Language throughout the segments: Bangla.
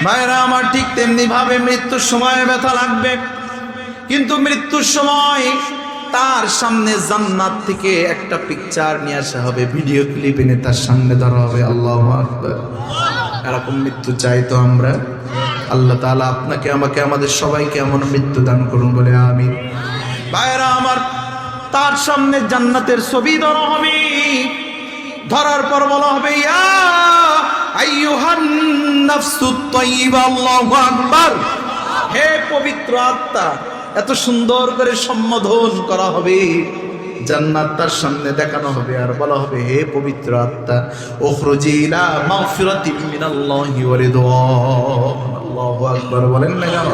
ভাইরা আমার, ঠিক তেমনি ভাবে মৃত্যুর সময় ব্যথা লাগবে, কিন্তু মৃত্যুর সময় তার সামনে জান্নাত থেকে একটা পিকচার নিয়ে আসা হবে, ভিডিও ক্লিপ এনে তার সামনে ধরা হবে। আল্লাহু আকবার। এরকম মৃত্যু চাই তো আমরা? আল্লাহ তাআলা আপনাকে আমাকে আমাদের সবাইকে এমন মৃত্যু দান করুন বলে আমিন। ভাইরা আমার, তার সামনে জান্নাতের ছবি ধরা হবে, ধরার পর বলা হবে ইয়া আইয়ুহান নাফসুত তাইয়্যিবা। আল্লাহু আকবার। হে পবিত্র আত্মা, এত সুন্দর করে সম্বোধন করা হবে, জান্নাত তার সামনে দেখানো হবে, আর বলা হবে হে পবিত্র আত্মা উখরুজি ইলা মাগফিরাতিন মিনাল্লাহি ওয়া রিদওয়ান। আল্লাহু আকবার বলেন না কেন?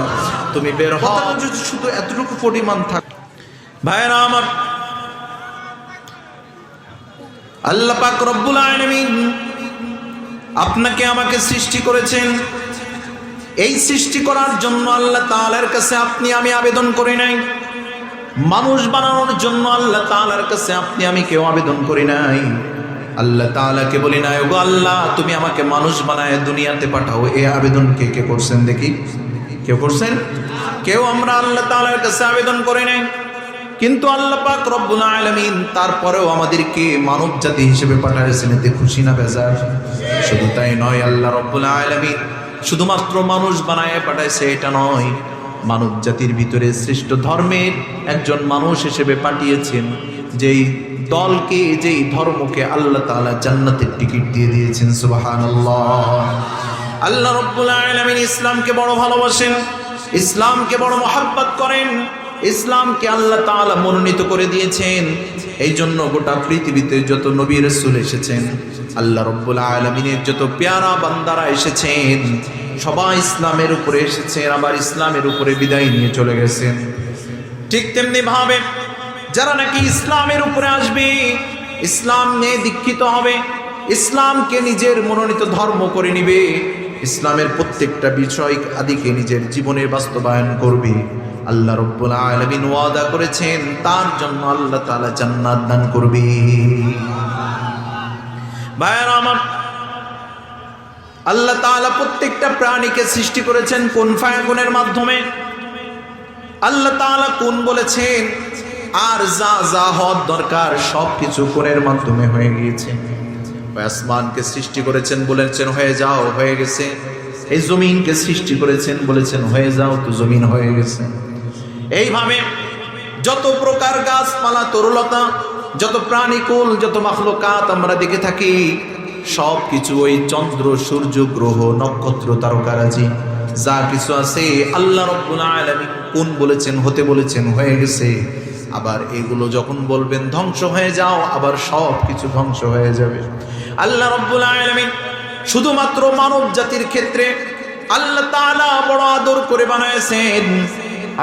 তুমি বের হও, যদি শুধু এতটুকু পরিমাণ থাক। ভাইরা আমার, আল্লাহ পাক রব্বুল আলামিন আপনাকে আমাকে সৃষ্টি করেছেন। এই সৃষ্টি করার জন্য আল্লাহ তাআলার কাছে আপনি আমি আবেদন করি নাই। মানুষ বানানোর জন্য আল্লাহ তাআলার কাছে আপনি আমি কেউ আবেদন করি নাই। আল্লাহ তাআলাকে বলি নাই ওগো আল্লাহ তুমি আমাকে মানুষ বানায় দুনিয়াতে পাঠাও। এই আবেদন কে কে করছেন দেখি? কেউ করছেন? কেউ আমরা আল্লাহ তাআলার কাছে আবেদন করি নাই। কিন্তু আল্লাহ পাক রব্বুল আলামিন তারপরেও আমাদেরকে মানব জাতি হিসেবে পাঠাইছেন, এতে খুশি না বেজার? শুধু তাই নয়, আল্লাহ রব্বুল আলামিন শুধুমাত্র মানুষ বানায় পাঠাইছে এটা নয়, মানব জাতির ভিতরে শ্রেষ্ঠ ধর্মের একজন মানুষ হিসেবে পাঠিয়েছেন, যেই দলকে যেই ধর্মকে আল্লাহ তাআলা জান্নাতের টিকিট দিয়ে দিয়েছেন। সুবহানাল্লাহ। আল্লাহ রব্বুল আলামিন ইসলামকে বড় ভালোবাসেন, ইসলামকে বড় মহব্বত করেন, ইসলামকে আল্লাহ তাআলা মনোনীত করে দিয়েছেন। এই জন্য গোটা পৃথিবীতে যত নবী রাসূল এসেছেন, আল্লাহ রব্বুল আলামিনের যত পেয়ারা বান্দারা এসেছেন, সবাই ইসলামের উপরে এসেছেন, আবার ইসলামের উপরে বিদায় নিয়ে চলে গেছেন। ঠিক তেমনি ভাবে যারা নাকি ইসলামের উপরে আসবে, ইসলাম নিয়ে দীক্ষিত হবে, ইসলামকে নিজের মনোনীত ধর্ম করে নিবে, ইসলামের প্রত্যেকটা বিষয় আদিকে নিজের জীবনে বাস্তবায়ন করবে, আল্লাহ রব্বুল আলামিন ওয়াদা করেছেন তার জন্য আল্লাহ তাআলা জান্নাত দান করবে। ভাইরা আমার, আল্লাহ তাআলা প্রত্যেকটা প্রাণীকে সৃষ্টি করেছেন কুন ফায়াকুনের মাধ্যমে। আল্লাহ তাআলা কুন বলেছেন, আর যা যা হওয়ার দরকার সবকিছু কুনের মাধ্যমে হয়ে গিয়েছে। আসমানকে সৃষ্টি করেছেন, বলেছেন হয়ে যাও, হয়ে গেছে। এই জমিনকে সৃষ্টি করেছেন, বলেছেন হয়ে যাও, তো জমিন হয়ে গেছে। এইভাবে যত প্রকার গাছপালা তরুলতা, যত প্রাণীকুল, যত মাখলুকাত আমরা দেখে থাকি, সব কিছু ওই চন্দ্র সূর্য গ্রহ নক্ষত্র তারকারাজি যা কিছু আছে আল্লাহ রব্বুল আলামিন কোন বলেছেন, হতে বলেছেন, হয়ে গেছে। আবার এগুলো যখন বলবেন ধ্বংস হয়ে যাও, আবার সব কিছু ধ্বংস হয়ে যাবে। আল্লাহ রব্বুল আলামিন শুধুমাত্র মানব জাতির ক্ষেত্রে আল্লাহ তাআলা বড় আদর করে বানাইছেন।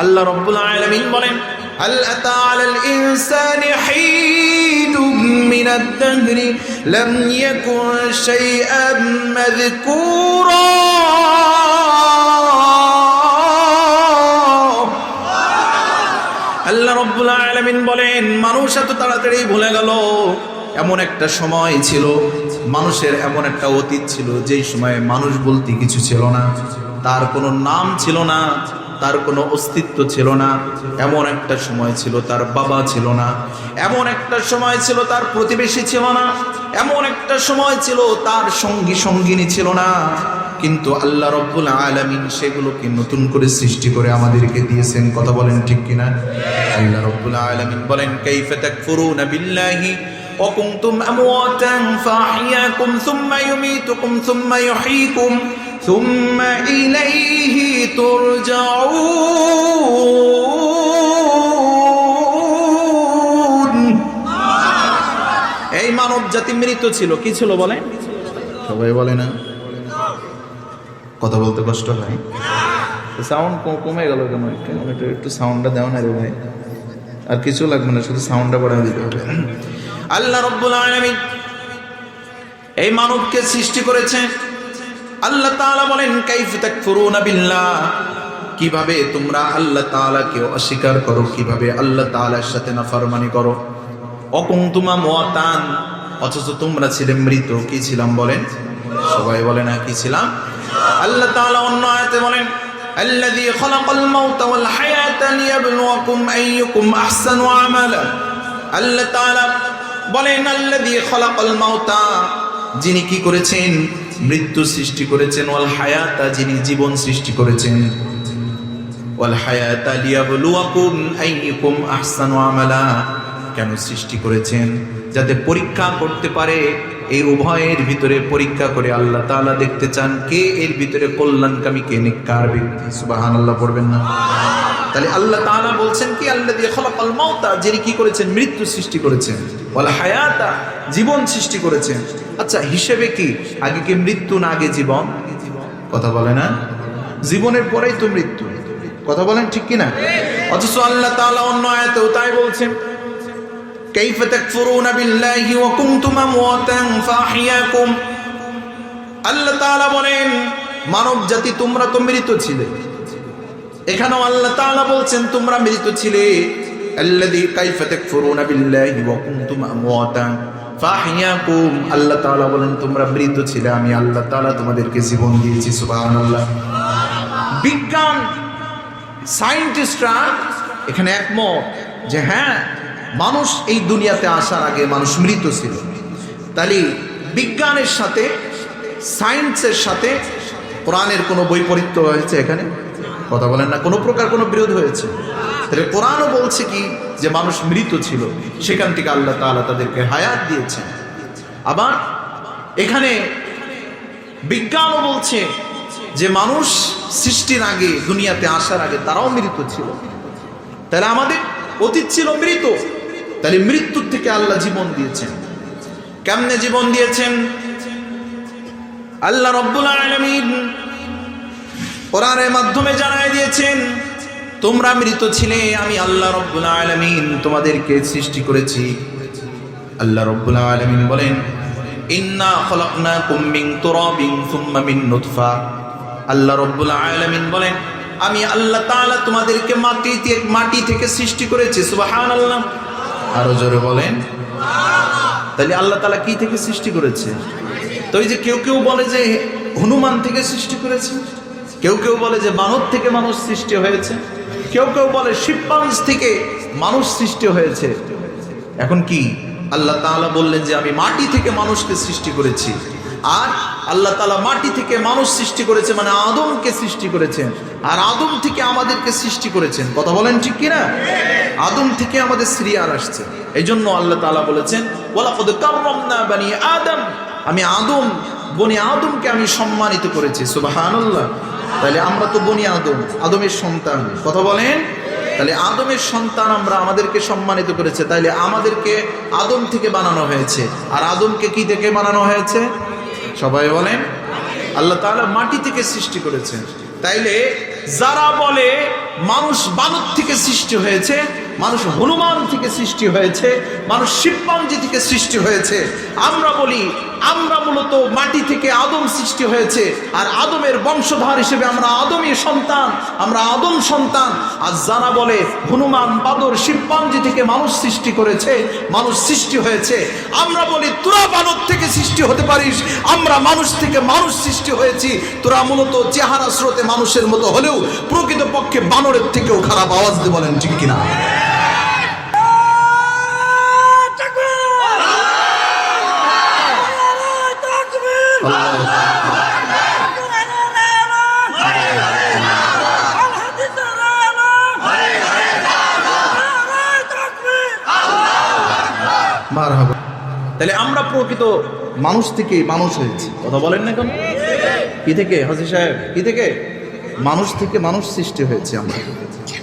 আল্লাহ রব্বুল আলামিন বলেন, হাল আতা আলাল ইনসানি হিনুম মিনাদ দাহরি লাম ইয়াকুন শাইআন মাযকুরা। আল্লাহ রব্বুল আলামিন বলেন, মানুষ এত তাড়াতাড়ি ভুলে গেল। এমন একটা সময় ছিল, মানুষের এমন একটা অতীত ছিল, যেই সময়ে মানুষ বলতে কিছু ছিল না, তার কোনো নাম ছিল না, তার কোনো অস্তিত্ব ছিল না। এমন একটা সময় ছিল তার বাবা ছিল না, এমন একটা সময় ছিল তার প্রতিবেশী ছিল না, এমন একটা সময় ছিল তার সঙ্গী সঙ্গিনী ছিল না। কিন্তু আল্লাহ রব্বুল আলামিন সেগুলোকে নতুন করে সৃষ্টি করে আমাদেরকে দিয়েছেন। কথা বলেন ঠিক কিনা? আল্লাহ রব্বুল আলামিন বলেন, কাইফা তাকফুরুনা বিল্লাহি ওয়া কুনতুম আমওয়াতান ফাআহইয়াকুম সুম্মা ইউমীতুকুম সুম্মা ইউহয়ীকুম সুম্মা ইলাইহি তুরজাউন। এই মানব জাতি মৃত ছিল, কি ছিল বলে? সবাই বলে না? কথা বলতে কষ্ট হয়। সাউন্ড কমে গেল কেন? একটু সাউন্ডটা দেও না রে ভাই, আর কিছু লাগবে না, শুধু সাউন্ডটা বাড়ায় দিতে হবে। আল্লাহ রব্বুল আলামিন এই মানবকে সৃষ্টি করেছে। আল্লাহ তাআলা বলেন, কাইফা তাকফুরুনা বিল্লাহ, কিভাবে তোমরা আল্লাহ তাআলাকে অস্বীকার করো, কিভাবে আল্লাহ তাআলার সাথে নাফরমানি করো। অকুনতুম আমওয়াতান, অথচ তোমরা ছিলে মৃত। কি ছিলাম বলেন? সবাই বলে না কি ছিলাম? আল্লাহ তাআলা অন্য আয়াতে বলেন আল্লাযী খালাকাল মাউতা ওয়াল হায়াতা লিয়াবলুয়াকুম আইয়ুকুম আহসানু আমালা। আল্লাহ তাআলা বলেন আল্লাযী খালাকাল মাউতা, যিনি কি করেছেন? মৃত্যু সৃষ্টি করেছেন। ওয়াল হায়াতা, যিনি জীবন সৃষ্টি করেছেন। ওয়াল হায়াতা লিয়াবলুয়াকুম আইয়ুকুম আহসানু আমালা। কেন সৃষ্টি করেছেন? যাতে পরীক্ষা করতে পারে। এই উভয়ের ভিতরে পরীক্ষা করে আল্লাহ তাআলা দেখতে চান কে এর ভিতরে কল্যাণকামী, কে নেককার ব্যক্তি। সুবহানাল্লাহ পড়বেন না? তাহলে আল্লাহ তাআলা বলছেন কি আল্লাযী খালাকাল মাউতা, যিনি কি করেছেন? মৃত্যু সৃষ্টি করেছেন। ওয়াল হায়াতা, জীবন সৃষ্টি করেছেন। আচ্ছা, হিসেবে কি আগে কি মৃত্যু না আগে জীবন? কথা বলে না? জীবনের পরেই তো মৃত্যু। কথা বলেন ঠিক কি না? অথচ আল্লাহ তাআলা অন্য আয়াতেও তাই বলছেন কাইফা তাকফুরুনা বিল্লাহি ওয়া কুনতুম আমওয়াতান ফাহিয়াকুম। আল্লাহ তাআলা বলেন মানব জাতি তোমরা তো মৃত ছিলে। এখানেও আল্লাহ তাআলা বলছেন তোমরা মৃত ছিলে। আল্লাযী কাইফা তাকফুরুনা বিল্লাহি ওয়া কুনতুম আমওয়াতান ফাহিয়াকুম। আল্লাহ তাআলা বলেন তোমরা মৃত ছিলে, আমি আল্লাহ তাআলা তোমাদেরকে জীবন দিয়েছি। সুবহানাল্লাহ। বিজ্ঞান সায়েন্টিস্টরা এখানে একমত যে হ্যাঁ, মানুষ এই দুনিয়াতে আসার আগে মানুষ মৃত ছিল। তাহলে বিজ্ঞানের সাথে সায়েন্সের সাথে কোরআনের কোনো বৈপরীত্য হয়েছে এখানে? কথা বলেন না? কোনো প্রকার কোনো বিরোধ হয়েছে? তাহলে কোরআনও বলছে কি যে মানুষ মৃত ছিল, সেখান থেকে আল্লাহ তাআলা তাদেরকে হায়াত দিয়েছেন। আবার এখানে বিজ্ঞানও বলছে যে মানুষ সৃষ্টির আগে, দুনিয়াতে আসার আগে তারাও মৃত ছিল। তাহলে আমাদের অতীত ছিল মৃত। তাহলে মৃত্যুর থেকে আল্লাহ জীবন দিয়েছেন। কেমনে জীবন দিয়েছেন? আল্লাহ রাব্বুল আলামিন কোরআনের মাধ্যমে জানাই দিয়েছেন তোমরা মৃত ছিলে, আমি আল্লাহ রাব্বুল আলামিন তোমাদেরকে সৃষ্টি করেছি। আল্লাহ রাব্বুল আলামিন বলেন ইন্না খলাকনাকুম মিন তুরাবিন সুম্মা মিন নুতফা। আল্লাহ রাব্বুল আলামিন বলেন আমি আল্লাহ তাআলা তোমাদেরকে মাটি থেকে সৃষ্টি করেছি। সুবহানাল্লাহ। আরো জোরে বলেন। তাহলে আল্লাহ তাআলা কি থেকে সৃষ্টি করেছে? তো এই যে কেউ বলে যে হনুমান থেকে সৃষ্টি করেছে, কেউ বলে যে বানর থেকে মানুষ সৃষ্টি হয়েছে, কেউ বলে শিম্পাঞ্জ থেকে মানুষ সৃষ্টি হয়েছে। এখন কি আল্লাহ তাআলা বললেন যে আমি মাটি থেকে মানুষকে সৃষ্টি করেছি। আর আল্লাহ তাআলা মাটি থেকে মানুষ সৃষ্টি করেছে মানে আদমকে সৃষ্টি করেছেন, আর আদম থেকে আমাদেরকে সৃষ্টি করেছেন। কথা বলেন ঠিক কিনা? আদম থেকে আমাদের সিরিয়ার আসছে। এই জন্য আল্লাহ তাআলা বলেছেন ওয়ালাকাদ কাররামনা বানি আদম, আমি আদম, বনি আদমকে আমি সম্মানিত করেছি। সুবহানাল্লাহ। তাহলে আমরা তো বনি আদম, আদমের সন্তান। কথা বলেন। তাহলে আদমের সন্তান আমরা, আমাদেরকে সম্মানিত করেছে। তাইলে আমাদেরকে আদম থেকে বানানো হয়েছে। আর আদমকে কি থেকে বানানো হয়েছে? সবাই বলেন। আল্লাহ তাআলা মাটি থেকে সৃষ্টি করেছেন। তাইলে যারা বলে মানুষ বানর থেকে সৃষ্টি হয়েছে, মানুষ হনুমান থেকে সৃষ্টি হয়েছে, মানুষ শিম্পাঞ্জি থেকে সৃষ্টি হয়েছে, আমরা বলি আমরা মূলত মাটি থেকে আদম সৃষ্টি হয়েছে। আর আদমের বংশধর হিসেবে আমরা আদমী সন্তান, আমরা আদম সন্তান। আর যারা বলে হনুমান, বাদর, শিম্পাঞ্জি থেকে মানুষ সৃষ্টি করেছে, মানুষ সৃষ্টি হয়েছে, আমরা বলি তোরা বানর থেকে সৃষ্টি হতে পারিস, আমরা মানুষ থেকে মানুষ সৃষ্টি হয়েছি। তোরা মূলত চেহারা স্রোতে মানুষের মতো হলেও প্রকৃতপক্ষে বানরের থেকেও খারাপ। আওয়াজ দিয়ে বলেন ঠিক কিনা? তাহলে আমরা প্রকৃত মানুষ থেকে মানুষ হয়েছি। কথা বলেন না কেন? কি থেকে হাজী সাহেব? কি থেকে? মানুষ থেকে মানুষ সৃষ্টি হয়েছে।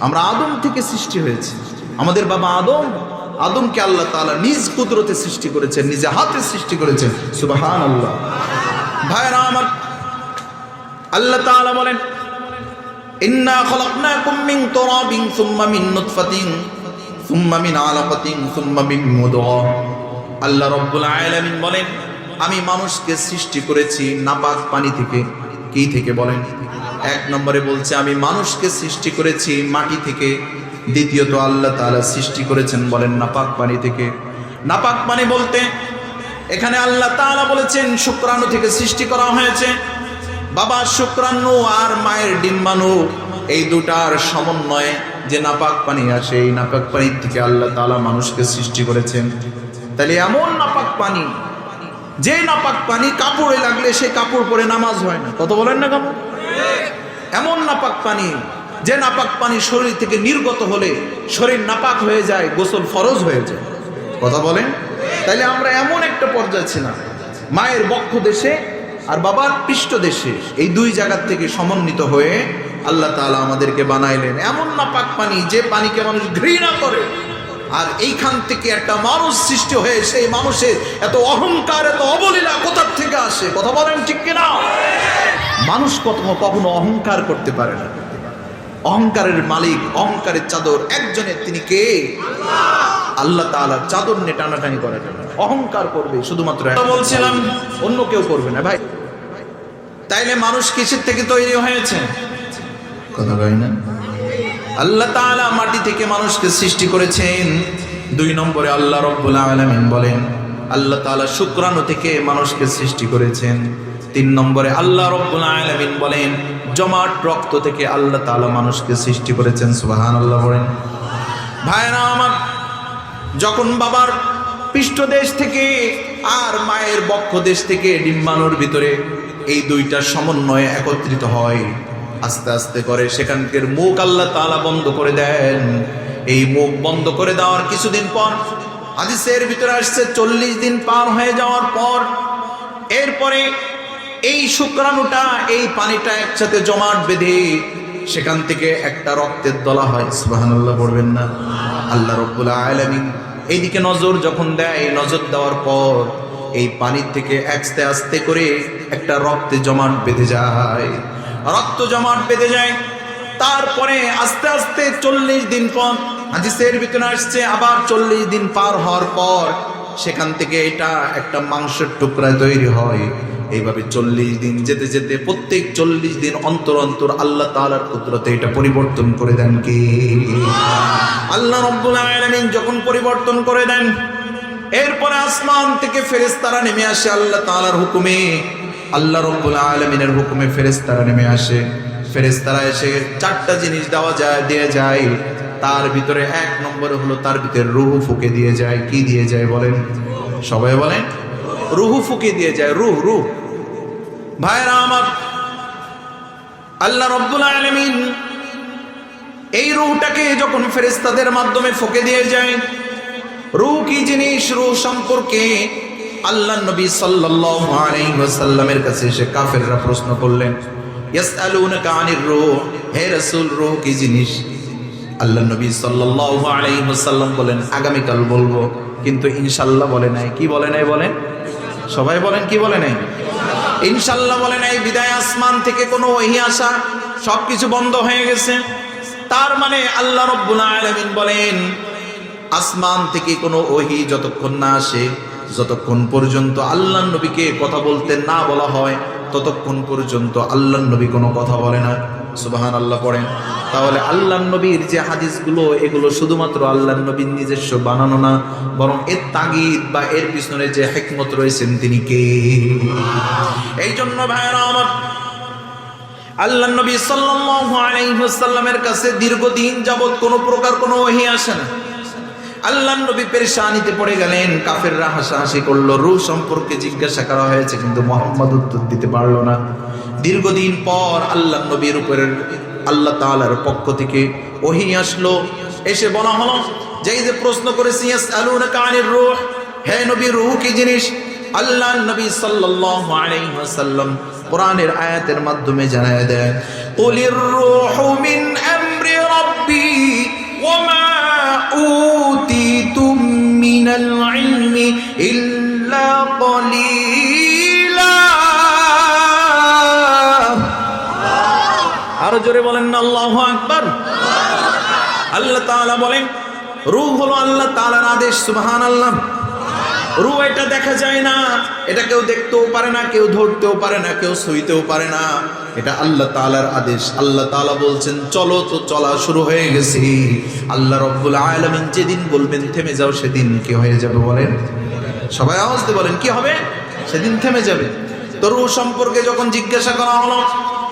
আমরা আদম থেকে সৃষ্টি হয়েছি। আমাদের বাবা আদমকে আল্লাহ তাআলা নিজ কুদরতে সৃষ্টি করেছেন, নিজে হাতে সৃষ্টি করেছেন। সুবহানাল্লাহ। ভাইরা আমার, আল্লাহ তাআলা বলেন ইন্না খলাকনাকুম মিন তুরাবিন সুম্মা মিন নুতফাতিন সুম্মা মিন আলাকাতিন সুম্মা মিন মুদগা। আল্লাহ রাব্বুল আলামিন বলেন আমি মানুষকে সৃষ্টি করেছি নাপাক পানি থেকে। কি থেকে বলেন? এক নম্বরে বলছে আমি মানুষকে সৃষ্টি করেছি মাটি থেকে। দ্বিতীয়ত আল্লাহ তাআলা সৃষ্টি করেছেন বলেন নাপাক পানি থেকে। নাপাক পানি বলতে এখানে আল্লাহ তাআলা বলেছেন শুক্রাণু থেকে সৃষ্টি করা হয়েছে। বাবার শুক্রাণু আর মায়ের ডিম্বাণু এই দুটার সমন্বয়ে যে নাপাক পানি আসে, এই নাপাক পানির থেকে আল্লাহ তাআলা মানুষকে সৃষ্টি করেছেন। তাহলে এমন নাপাক পানি, যে নাপাক পানি কাপড়ে লাগলে সে কাপড় পরে নামাজ হয় না, কত বলেন না কাপড়? এমন নাপাক পানি, যে নাপাক পানি শরীর থেকে নির্গত হলে শরীর নাপাক হয়ে যায়, গোসল ফরজ হয়ে যায়, কথা বলেন? তাইলে আমরা এমন একটা পর্যায়ে ছিলাম, মায়ের বক্ষ দেশে আর বাবার পৃষ্ঠ দেশে, এই দুই জায়গার থেকে সমন্বিত হয়ে আল্লাহ তাআলা আমাদেরকে বানাইলেন এমন নাপাক পানি, যে পানিকে মানুষ ঘৃণা করে। আর এইখান থেকে একটা মানুষ সৃষ্টি হয়ে, সেই মানুষের এত অহংকার, এত অবলীলা কোথার থেকে আসে, কথা বলেন ঠিক কিনা? মানুষ কখনো অহংকার করতে পারে না। অহংকারের মালিক, অহংকারের চাদর একজনের, তিনি কে? আল্লাহ তাআলা। চাদর নিয়ে টানাটানি করে না, অহংকার করবে শুধুমাত্র বলছিলাম, অন্য কেউ করবে না ভাই। তাইলে মানুষ কিসের থেকে তৈরি হয়েছে? কথা বলেন না? আল্লাহ তাআলা মাটি থেকে মানুষকে সৃষ্টি করেছেন। 2 নম্বরে আল্লাহ রাব্বুল আলামিন বলেন আল্লাহ তাআলা শুক্রাণু থেকে মানুষকে সৃষ্টি করেছেন। 3 নম্বরে আল্লাহ রাব্বুল আলামিন বলেন জমাট রক্ত থেকে আল্লাহ তাআলা মানুষকে সৃষ্টি করেছেন। সুবহানাল্লাহ বলেন। ভাইরা আমার, যখন বাবার পৃষ্ঠদেশ থেকে আর মায়ের বক্ষদেশ থেকে ডিম্বাণুর ভিতরে এই দুইটা সমন্বয়ে একত্রিত হয়, আস্তে আস্তে করে সেখানকার মুখ আল্লাহ তাআলা বন্ধ করে দেন। এই মুখ বন্ধ করে দেওয়ার কিছুদিন পর, হাদিসের ভিতরে আসছে 40 দিন পার হয়ে যাওয়ার পর, এরপরে এই শুক্রাণুটা, এই পানিটা একসাথে জমাট বেঁধে সেখান থেকে একটা রক্তের দলা হয়। সুবহানাল্লাহ বলবেন না? আল্লাহ রাব্বুল আলামিন এইদিকে নজর যখন দেয়, নজর দেওয়ার পর এই পানির থেকে আস্তে আস্তে করে একটা রক্তে জমাট বেঁধে যায়, রক্ত জমাট বেঁধে যায়। তারপরে আস্তে আস্তে 40 দিন পর, হাদিসের ভিতরে আসছে আবার 40 দিন পার হওয়ার পর সেখান থেকে এটা একটা মাংসের টুকরা তৈরি হয়। এইভাবে 40 দিন যেতে যেতে প্রত্যেক 40 দিন অন্তর অন্তর আল্লাহ তাআলার কুদরতে এটা পরিবর্তন করে দেন কে? আল্লাহ রাব্বুল আলামিন যখন পরিবর্তন করে দেন, এরপরে আসমান থেকে ফেরেশতারা নেমে আসে আল্লাহ তাআলার হুকুমে। আল্লাহ রাব্বুল আলামিনের হুকুমে ফেরেশতারা নেমে আসে। ফেরেশতারা এসে 4টা জিনিস দিয়ে যায়। তার ভিতরে 1 নম্বরে হলো তার ভিতরে রূহ ফুঁকে দিয়ে যায়। কি দিয়ে যায় বলেন? সবাই বলেন। রূহ ফুঁকে দিয়ে যায়। রূহ। ভাইরা আমার, আল্লাহ রাব্বুল আলামিন এই রূহটাকে যখন ফেরেশতাদের মাধ্যমে ফুঁকে দিয়ে যায়, রূহ কি জিনিস, রূহ সম্পর্কে আল্লাহ নবী সাল্লাল্লাহু আলাইহি ওয়াসাল্লামের কাছে এসে কাফেররা প্রশ্ন করলেন, ইয়াসআলুনাকা আনির রূহ, হে রাসূল রূহ কি জিনিস? আল্লাহ নবী সাল্লাল্লাহু আলাইহি ওয়াসাল্লাম বলেন আগামীকাল বলবো, কিন্তু ইনশাআল্লাহ বলে নাই। কি বলে নাই বলেন? সবাই বলেন, কি বলে নাই? ইনশাআল্লাহ বলে নাই। বিদায় আসমান থেকে কোনো ওহী আসা সবকিছু বন্ধ হয়ে গেছে। তার মানে আল্লাহ রাব্বুল আলামিন বলেন আসমান থেকে কোনো ওহী যতক্ষণ না আসে, যতক্ষণ পর্যন্ত আল্লাহ নবীকে কথা বলতে না বলা হয়, ততক্ষণ পর্যন্ত আল্লাহ নবী কোনো কথা বলে না। সুবহানাল্লাহ পড়েন। তাহলে আল্লাহ নবীর যে হাদিসগুলো, এগুলো শুধুমাত্র আল্লাহ নবীর নিজস্ব বানানো না, বরং এর তাগিদ বা এর পিছনে যে হিকমত রয়েছেন তিনি কে? এই জন্য ভাইরা আমার, আল্লাহ নবী সাল্লাল্লাহু আলাইহি ওয়াসাল্লামের কাছে দীর্ঘদিন যাবত কোনো প্রকার কোনো ওহী আসে না। আল্লাহ নবী পেরেশানিতে পড়ে গেলেন। কাফেররা হাসাহাসি করলো। রূহ সম্পর্কে জিজ্ঞাসা করা হয়েছে, কিন্তু মুহাম্মদ উত্তর দিতে পারলো না। দীর্ঘদিন পর আল্লাহ নবীর উপরে আল্লাহ তাআলার পক্ষ থেকে ওহী আসলো। এসে বলা হলো যে এই যে প্রশ্ন করেছি, ইয়াসআলুনাকা আনির রূহ, হে নবী রূহ কি জিনিস? আল্লাহ নবী সাল্লাল্লাহু আলাইহি ওয়াসাল্লাম কোরআনের আয়াতের মাধ্যমে জানায় দেন, কুলির রূহু মিন আমরি রাব্বি ওয়া মা উতিতুম মিনাল ইলমি ইল্লা কলিলা। আরো জোরে বলেন না আল্লাহু আকবার। আল্লাহ তাআলা বলেন রূহ হলো আল্লাহ তাআলার আদেশ। সুবহানাল্লাহ। রূহ এটা দেখা যায় না, এটা কেউ দেখতেও পারে না, কেউ ধরতেও পারে না, কেউ ছুঁইতেও পারে না। এটা আল্লাহ তাআলার আদেশ। আল্লাহ তাআলা বলছেন চলো, তো চলা শুরু হয়ে গেছে। আল্লাহ রাব্বুল আলামিন যেদিন বলবেন থেমে যাও, সেদিন কি হয়ে যাবে বলেন? সবাই আওয়াজ দিয়ে বলেন, কি হবে? সেদিন থেমে যাবে। তো তো রূহ সম্পর্কে যখন জিজ্ঞাসা করা হলো,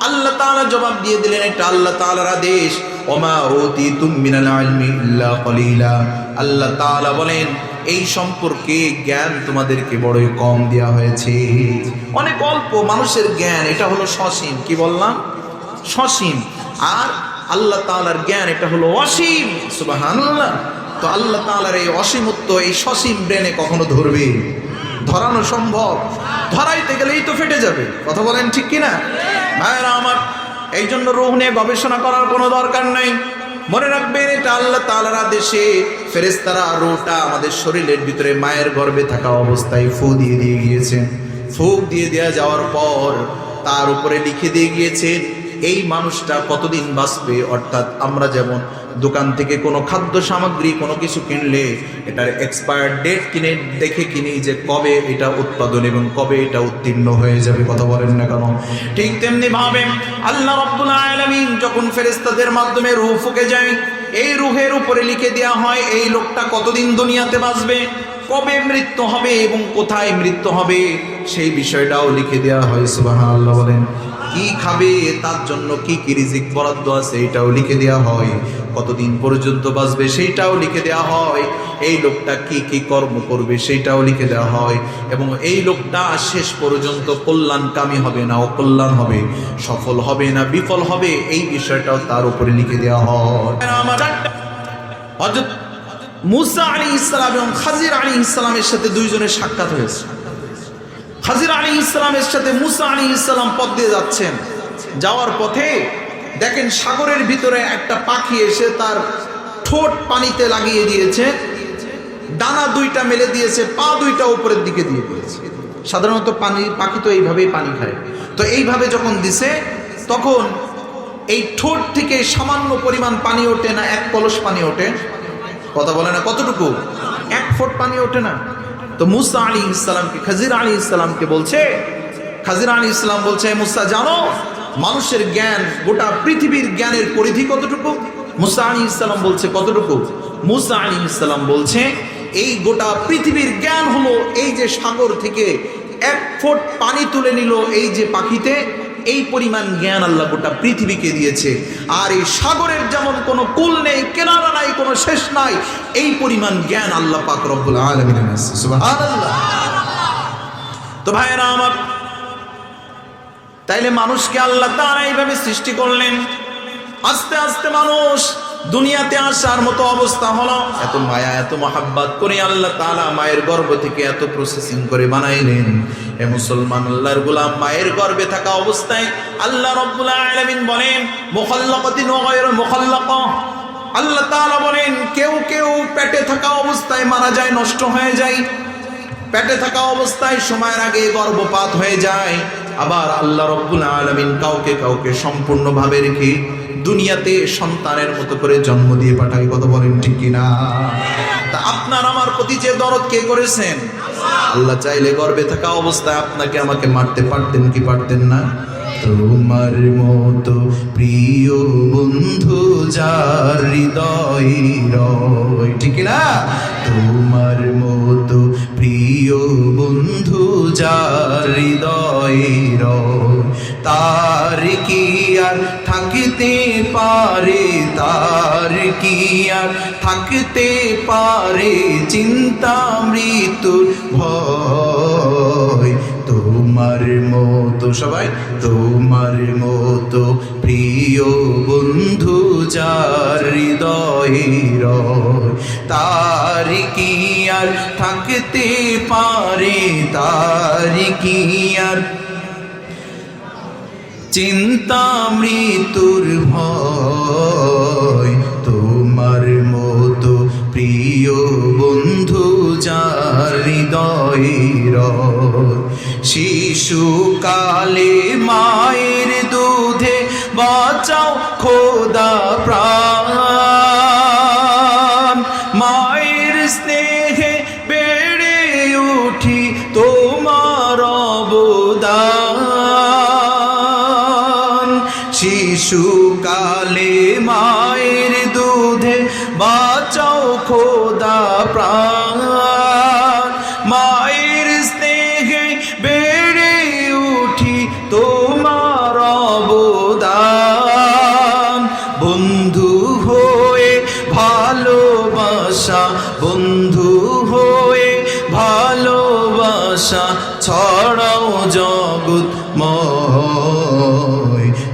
আল্লাহ তাআলা জবাব দিয়ে দিলেন, এটা আল্লাহ তাআলার আদেশ। ওমা উতিতুম মিনাল ইলমি ইল্লা কলিলা। আল্লাহ তাআলা বলেন, এই সম্পর্কে জ্ঞান তোমাদেরকে বড়ই কম দেওয়া হয়েছে, অনেক অল্প মানুষের জ্ঞান। এটা হলো সসীম, কি বললাম? সসীম। আর আল্লাহ তাআলার জ্ঞান এটা হলো অসীম। সুবহানাল্লাহ। তো আল্লাহ তাআলার এই অসীমত্ব এই সসীম ব্রেনে কখনো ধরবে? ধরানো সম্ভব? ধরাইতে গেলেই তো ফেটে যাবে। কথা বলেন ঠিক কিনা ভাইরা আমার? এই জন্য রূহ নিয়ে গবেষণা করার কোনো দরকার নাই। মনে রাখবেন, এটা আল্লাহ তাআলার আদেশে ফেরেশতারা রূহটা আমাদের শরীরের ভিতরে মায়ের গর্ভে থাকা অবস্থায় ফু দিয়ে গিয়েছেন। ফুক দিয়ে দেওয়া যাওয়ার পর তার উপরে লিখে দিয়ে গিয়েছেন এই মানুষটা কতদিন বাঁচবে। অর্থাৎ আমরা যেমন দোকান থেকে কোনো খাদ্য সামগ্রী কোনো কিছু কিনলে এটার এক্সপায়ার ডেট দেখে কিনি যে কবে এটা উৎপাদন এবং কবে এটা উত্তীর্ণ হয়ে যাবে। কথা বলেন না কেন? ঠিক তেমনি ভাবে আল্লাহ রাব্বুল আলামিন যখন ফেরেশতাদের মাধ্যমে রূহ ফুঁকে যায়, এই রূহের উপরে লিখে দেওয়া হয় এই লোকটা কতদিন দুনিয়াতে বাঁচবে, কবে মৃত্যু হবে এবং কোথায় মৃত্যু হবে সেই বিষয়টাও লিখে দেওয়া হয়। সুবহানাল্লাহ বলেন। কি খাবে, তার জন্য কি কি রিজিক বরাদ্দ আছে এটাও লিখে দেওয়া হয়। কতদিন পর্যন্ত বাঁচবে সেইটাও লিখে দেওয়া হয়। এই লোকটা কি কি কর্ম করবে সেইটাও লিখে দেওয়া হয়। এবং এই লোকটা শেষ পর্যন্ত কল্যাণকামী হবে না অকল্যাণ হবে, সফল হবে না বিফল হবে, এই বিষয়টাও তার উপরে লিখে দেওয়া হয়। হযরত মুসা আলাইহিস সালাম এবং খাজির আলাইহিস সালামের সাথে দুইজনের সাক্ষাৎ হয়েছে। খাজির আলাইহিস সালামের সাথে মুসা আলাইহিস সালাম পথ দিয়ে যাচ্ছেন। যাওয়ার পথে দেখেন সাগরের ভিতরে একটা পাখি এসে তার ঠোঁট পানিতে লাগিয়ে দিয়েছে, ডানা দুইটা মেলে দিয়েছে, পা দুইটা উপরের দিকে দিয়ে দিয়েছে। সাধারণত পাখি তো এইভাবেই পানি খায়। তো এইভাবে যখন দিছে তখন এই ঠোঁট থেকে সামান্য পরিমাণ পানি ওঠে না, এক কলস পানি ওঠে। কথা বলে না? কতটুকু? 1 ফুট পানি ওঠে না। তো মুসা আলাইহিস সালামকে খাজির আলাইহিস সালামকে বলছে, খাজির আলাইহিস সালাম বলছে, মুসা জানো মানুষের জ্ঞান গোটা পৃথিবীর জ্ঞানের পরিধি কতটুকু? মুসা আলাইহিস সালাম বলছে কতটুকু? মুসা আলাইহিস সালাম বলছে এই গোটা পৃথিবীর জ্ঞান হলো এই যে সাগর থেকে 1 ফুট পানি তুলে নিল এই যে পাখিতে, এই পরিমাণ জ্ঞান আল্লাহ গোটা পৃথিবীকে দিয়েছে। আর এই সাগরের যেমন কোনো কুল নেই, কিনারা নাই, কোনো শেষ নাই, এই পরিমাণ জ্ঞান আল্লাহ পাক রব্বুল আলামিনের আছে। সুবহানাল্লাহ। তো ভাইরা আমার, তাইলে মানুষকে আল্লাহ তাআলা এইভাবে সৃষ্টি করলেন। আস্তে আস্তে মানুষ দুনিয়াতে আসার মতো অবস্থা হলো। এত মায়া এত মহাব্বত করে আল্লাহ তাআলা মায়ের গর্ভ থেকে এত প্রসেসিং করে বানাইলেন। হে মুসলমান, আল্লাহর গোলাম, মায়ের গর্ভে থাকা অবস্থায় আল্লাহ রাব্বুল আলামিন বলেন মুখাল্লাকাতিন ওয়া গায়রু মুখাল্লাকা। আল্লাহ তাআলা বলেন কেউ কেউ পেটে থাকা অবস্থায় মারা যায়, নষ্ট হয়ে যায়। পেটে থাকা অবস্থায় সময়ের আগে গর্ভপাত হয়ে যায়। আবার আল্লাহ রাব্বুল আলামিন কাউকে কাউকে সম্পূর্ণভাবে রেখে দুনিয়াতে সন্তানের মতো করে জন্ম দিয়ে পাঠায়। কথা বলেন ঠিক কিনা? তা আপনার আমার প্রতি যে দরদ কে করেছেন? আল্লাহ চাইলে গর্ভে থাকা অবস্থায় আপনাকে আমাকে মারতে পারতেন কি পারতেন না? তোমার মতো প্রিয় বন্ধু যার হৃদয় রয়, ঠিক না? তোমার মতো প্রিয় বন্ধু যার হৃদয় রয়, তার কি আর থাকতে পারে, তার কি আর থাকতে পারে চিন্তা মৃত্যুর ভয়। তোমার মতো, সবাই, তোমার মতো প্রিয় বন্ধু যার হৃদয় রয়, তার কি আর থাকতে পারে, তার কি আর চিন্তা মৃত্যুর ভয়। তোমার মতো প্রিয় বন্ধু যার হৃদয় রয়, শিশুকালে মায়ের দুধে বাঁচাও খোদা প্রাণ, মায়ের স্নেহে বেড়ে উঠি তোমার অবদান। শিশুকালে মায়ের দুধে বাঁচাও খোদা প্রাণ, মায়ের স্নেহে বেড়ে উঠি বন্ধু হয়ে ভালোবাসা, বন্ধু হয়ে ভালোবাসা ছড়াও জগৎময়।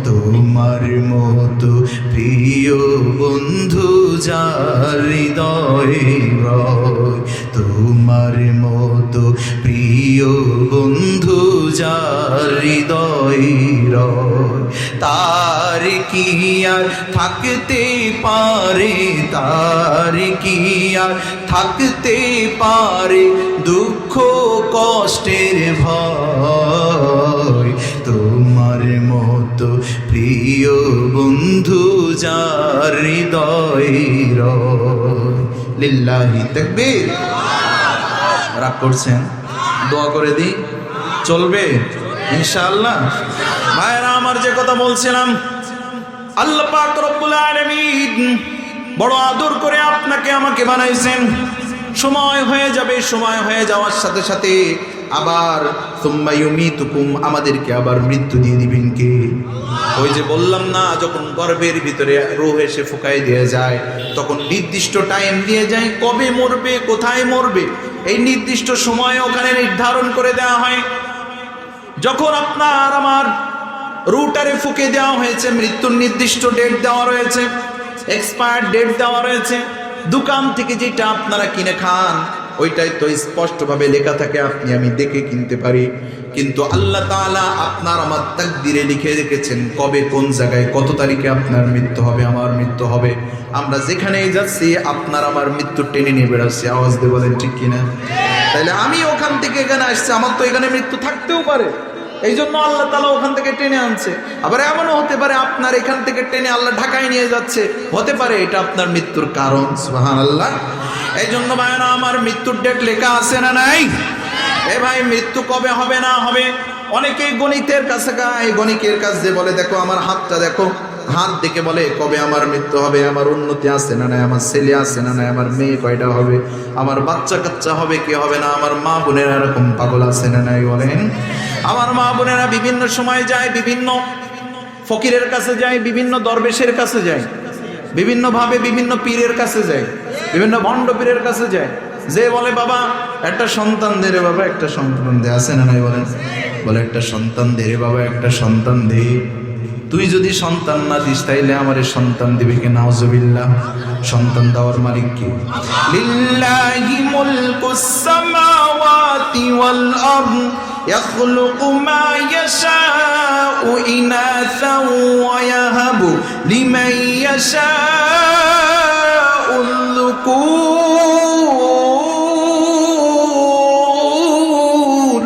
তোমার মতো প্রিয় বন্ধু যার হৃদয়ে রয়, তোমার মতো প্রিয় বন্ধু যার হৃদয়ে রয়, তার কি আর থাকতে পারে, তার কি আর থাকতে পারে দুঃখ কষ্টের ভয়। তোমার মতো প্রিয় বন্ধু যার হৃদয়ে রয়। লিল্লাহি তাকবীর। রাগ করছেন? দোয়া করে দিই, চলবে ইনশাআল্লাহ। ভাইরা আমার, যে কথা বলছিলাম, আল্লাহ পাক রব্বুল আলামিন বড় আদর করে আপনাকে আমাকে বানাইছেন। সময় হয়ে যাবে, সময় হয়ে যাওয়ার সাথে সাথে আবার সুম্মা ইউমিতুকুম, আমাদেরকে আবার মৃত্যু দিয়ে দিবেন কে? ওই যে বললাম না, যখন গর্ভের ভিতরে রূহ এসে ফুঁকাই দিয়ে যায়, তখন নির্দিষ্ট টাইম দিয়ে যায় কবে মরবে, কোথায় মরবে, এই নির্দিষ্ট সময় ওখানে নির্ধারণ করে দেওয়া হয়। যখন আপনার আমার রুটারে ফুঁকে দেওয়া হয়েছে, মৃত্যুর নির্দিষ্ট ডেট দেওয়া রয়েছে, এক্সপায়ার ডেট দেওয়া রয়েছে। দোকান থেকে যেটা আপনারা কিনে খান ওইটাই তো স্পষ্টভাবে লেখা থাকে, আপনি আমি দেখে কিনতে পারি। কিন্তু আল্লাহ তাআলা আপনার আমার তাকদীরে লিখে রেখেছেন কবে, কোন জায়গায়, কত তারিখে আপনার মৃত্যু হবে, আমার মৃত্যু হবে। আমরা যেখানেই যাচ্ছি আপনার আমার মৃত্যু টেনে নিয়ে বেড়াচ্ছি। আওয়াজ দিয়ে বলেন ঠিক কিনা? তাহলে আমি ওখান থেকে এখানে আসছি, আমার তো এখানে মৃত্যু থাকতেও পারে, এই জন্য আল্লাহ তাআলা ওখান থেকে টেনে আনছে। আবার এমনও হতে পারে আপনার এখান থেকে টেনে আল্লাহ ঢাকায় নিয়ে যাচ্ছে, হতে পারে এটা আপনার মৃত্যুর কারণ। সুবহানাল্লাহ। এই জন্য ভাইরা আমার, মৃত্যুর ডেট লেখা আছে না নাই? এ ভাই, মৃত্যু কবে হবে না হবে, অনেকেই গণিতের কাছে গায়, গণিতের কাছে বলে দেখো আমার হাতটা দেখো, হাত দেখে বলে কবে আমার মৃত্যু হবে, আমার উন্নতি আছে না নাই, আমার ছেলে আছে না নাই, আমার মেয়ে কয়টা হবে, আমার বাচ্চা কাচ্চা হবে কি হবে না, আমার মা বোনেরা এরকম পাগল আছে না নাই বলেন। আমার মা বোনেরা বিভিন্ন সময় যায়, বিভিন্ন ফকিরের কাছে যায়, বিভিন্ন দরবেশের কাছে যায়, বিভিন্ন ভাবে বিভিন্ন পীরের কাছে যায়, বিভিন্ন ভণ্ড পীরের কাছে যায়, যে বলে বাবা একটা সন্তান দে রে বাবা, একটা সন্তান দে, আছে না নাই বলেন? বলে একটা সন্তান দে রে বাবা, একটা সন্তান দে। তুই যদি সন্তান না দিস তাইলে আমারে সন্তান দিবে কে? নাউজুবিল্লাহ। সন্তান দেওয়ার মালিক কে? লিল্লাহি মুলকুস সামাওয়াতি ওয়াল আরদ ইয়াখলুকু মা ইয়াশাউ ইনাসান ওয়া ইয়াহাবু লিমান ইয়াশাউ যুকুর।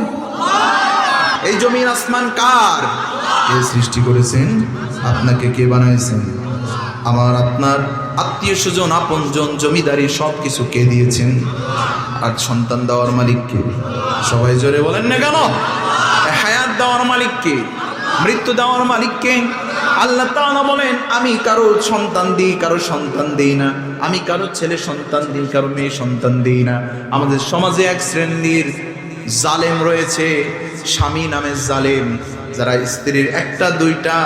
এই জমিন আসমান কার? কে সৃষ্টি করেছেন? আপনাকে কে বানাইছেন? আমার আপনার আত্মীয় স্বজন, আপনজন, জমিদারি সব কিছু কে দিয়েছেন? আর সন্তান দেওয়ার মালিক কে? সবাই জোরে বলেন না কেন? হায়াত দেওয়ার মালিক কে? মৃত্যু দেওয়ার মালিক কে? আল্লাহ তাআলা বলেন আমি কারো সন্তান দিই, কারো সন্তান দিই না, আমি কারো ছেলে সন্তান দিই, কারো মেয়ে সন্তান দিই না। আমাদের সমাজে এক শ্রেণীর জালেম রয়েছে, স্বামী নামের জালেম, যারা স্ত্রীর একটা দুইটা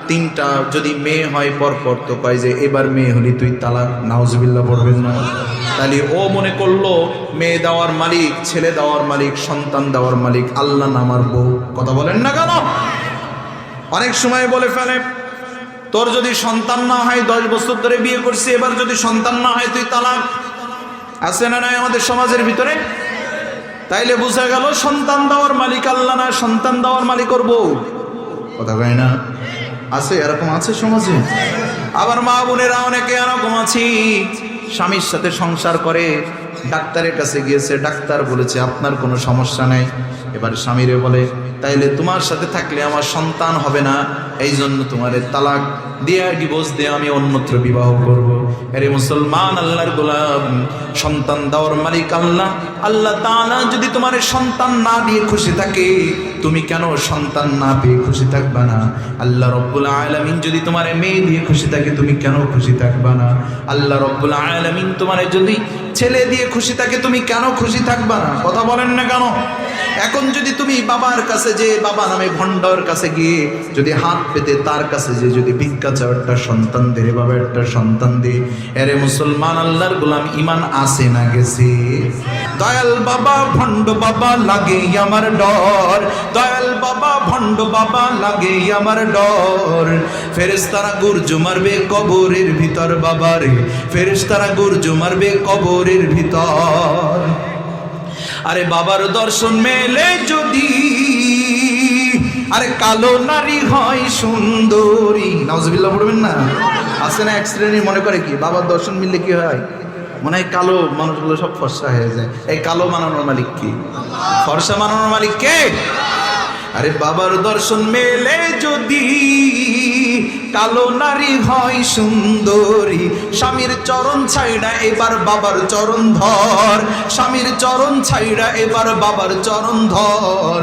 তিনটা যদি মেয়ে হয় পরপর তো কয় যে এবার মেয়ে হলি তুই তালাক। নাউজুবিল্লাহ পড়বেন না? তাহলে ও মনে করলো মেয়ে দেওয়ার মালিক, ছেলে দেওয়ার মালিক, সন্তান দেওয়ার মালিক আল্লাহ না আমার বউ। কথা বলেন না কেন? অনেক সময় বলে ফেলে তোর যদি সন্তান না হয়, 10 বছর ধরে বিয়ে করছি, এবার যদি সন্তান না হয় তুই তালাক। আছে না নাই আমাদের সমাজের ভিতরে? তাইলে বোঝা গেল সন্তান দেওয়ার মালিক আল্লাহ না, সন্তান দেওয়ার মালিক ওর বউ। কথা কয় না? আছে, এরকম আছে সমাজে। আবার মা বোনেরা অনেকে এরকম আছি, স্বামীর সাথে সংসার করে, ডাক্তারের কাছে গিয়েছে, ডাক্তার বলেছে আপনার কোনো সমস্যা নাই। এবার স্বামীরে বলে তাইলে তোমার সাথে থাকলে আমার সন্তান হবে না, এই জন্য তোমারে তালাক দিয়ে, ডিভোর্স দিয়ে আমি অন্যত্র বিবাহ করব। আরে মুসলমান, আল্লাহর গোলাম, সন্তান দেওয়ার মালিক আল্লাহ। আল্লাহ তাআলা যদি তোমার সন্তান না দিয়ে খুশি থাকে, তুমি কেন সন্তান না পেয়ে খুশি থাকবা না? আল্লাহ রব্বুল আলামিন যদি তোমার মেয়ে দিয়ে খুশি থাকে তুমি কেন খুশি থাকবা না? আল্লাহ রব্বুল আলামিন তোমার যদি ছেলে দিয়ে খুশি থাকে তুমি কেন খুশি থাকবা না? কথা বলেন না কেন? এখন যদি তুমি বাবার কাছে যে বাবা নামে ভণ্ডর কাছে গিয়ে যদি হাত পেতে তার কাছে যে যদি ভিক্ষা চাও একটা সন্তান দে, বাবা একটা সন্তান দে, এরে মুসলমান আল্লাহর গোলাম ইমান আসে না গেছে? দয়াল বাবা ভণ্ড বাবা লাগে আমার ডর, দয়াল বাবা ভণ্ড বাবা লাগে আমার ডর। ফেরেশতারা গুরজু মারবে কবরের ভিতর বাবারে, ফেরেশতারা গুরজু মারবে কবরের ভিতর। আরে বাবার দর্শন মেলে যদি, আরে কালো নারী হয় সুন্দরী, নাউজুবিল্লাহ পড়বেন না? আছে না এক শ্রেণী মনে করে কি বাবার দর্শন মিললে কি হয়, মনে হয় কালো মানুষগুলো সব ফর্সা হয়ে যায়। এই কালো বানানোর মালিক কি? ফর্সা বানানোর মালিক কে? আরে বাবার দর্শন মেলে যদি কালো নারী হয় সুন্দরী, স্বামীর চরণ ছাইড়া এবার বাবার চরণ ধর, স্বামীর চরণ ছাইড়া এবার বাবার চরণ ধর।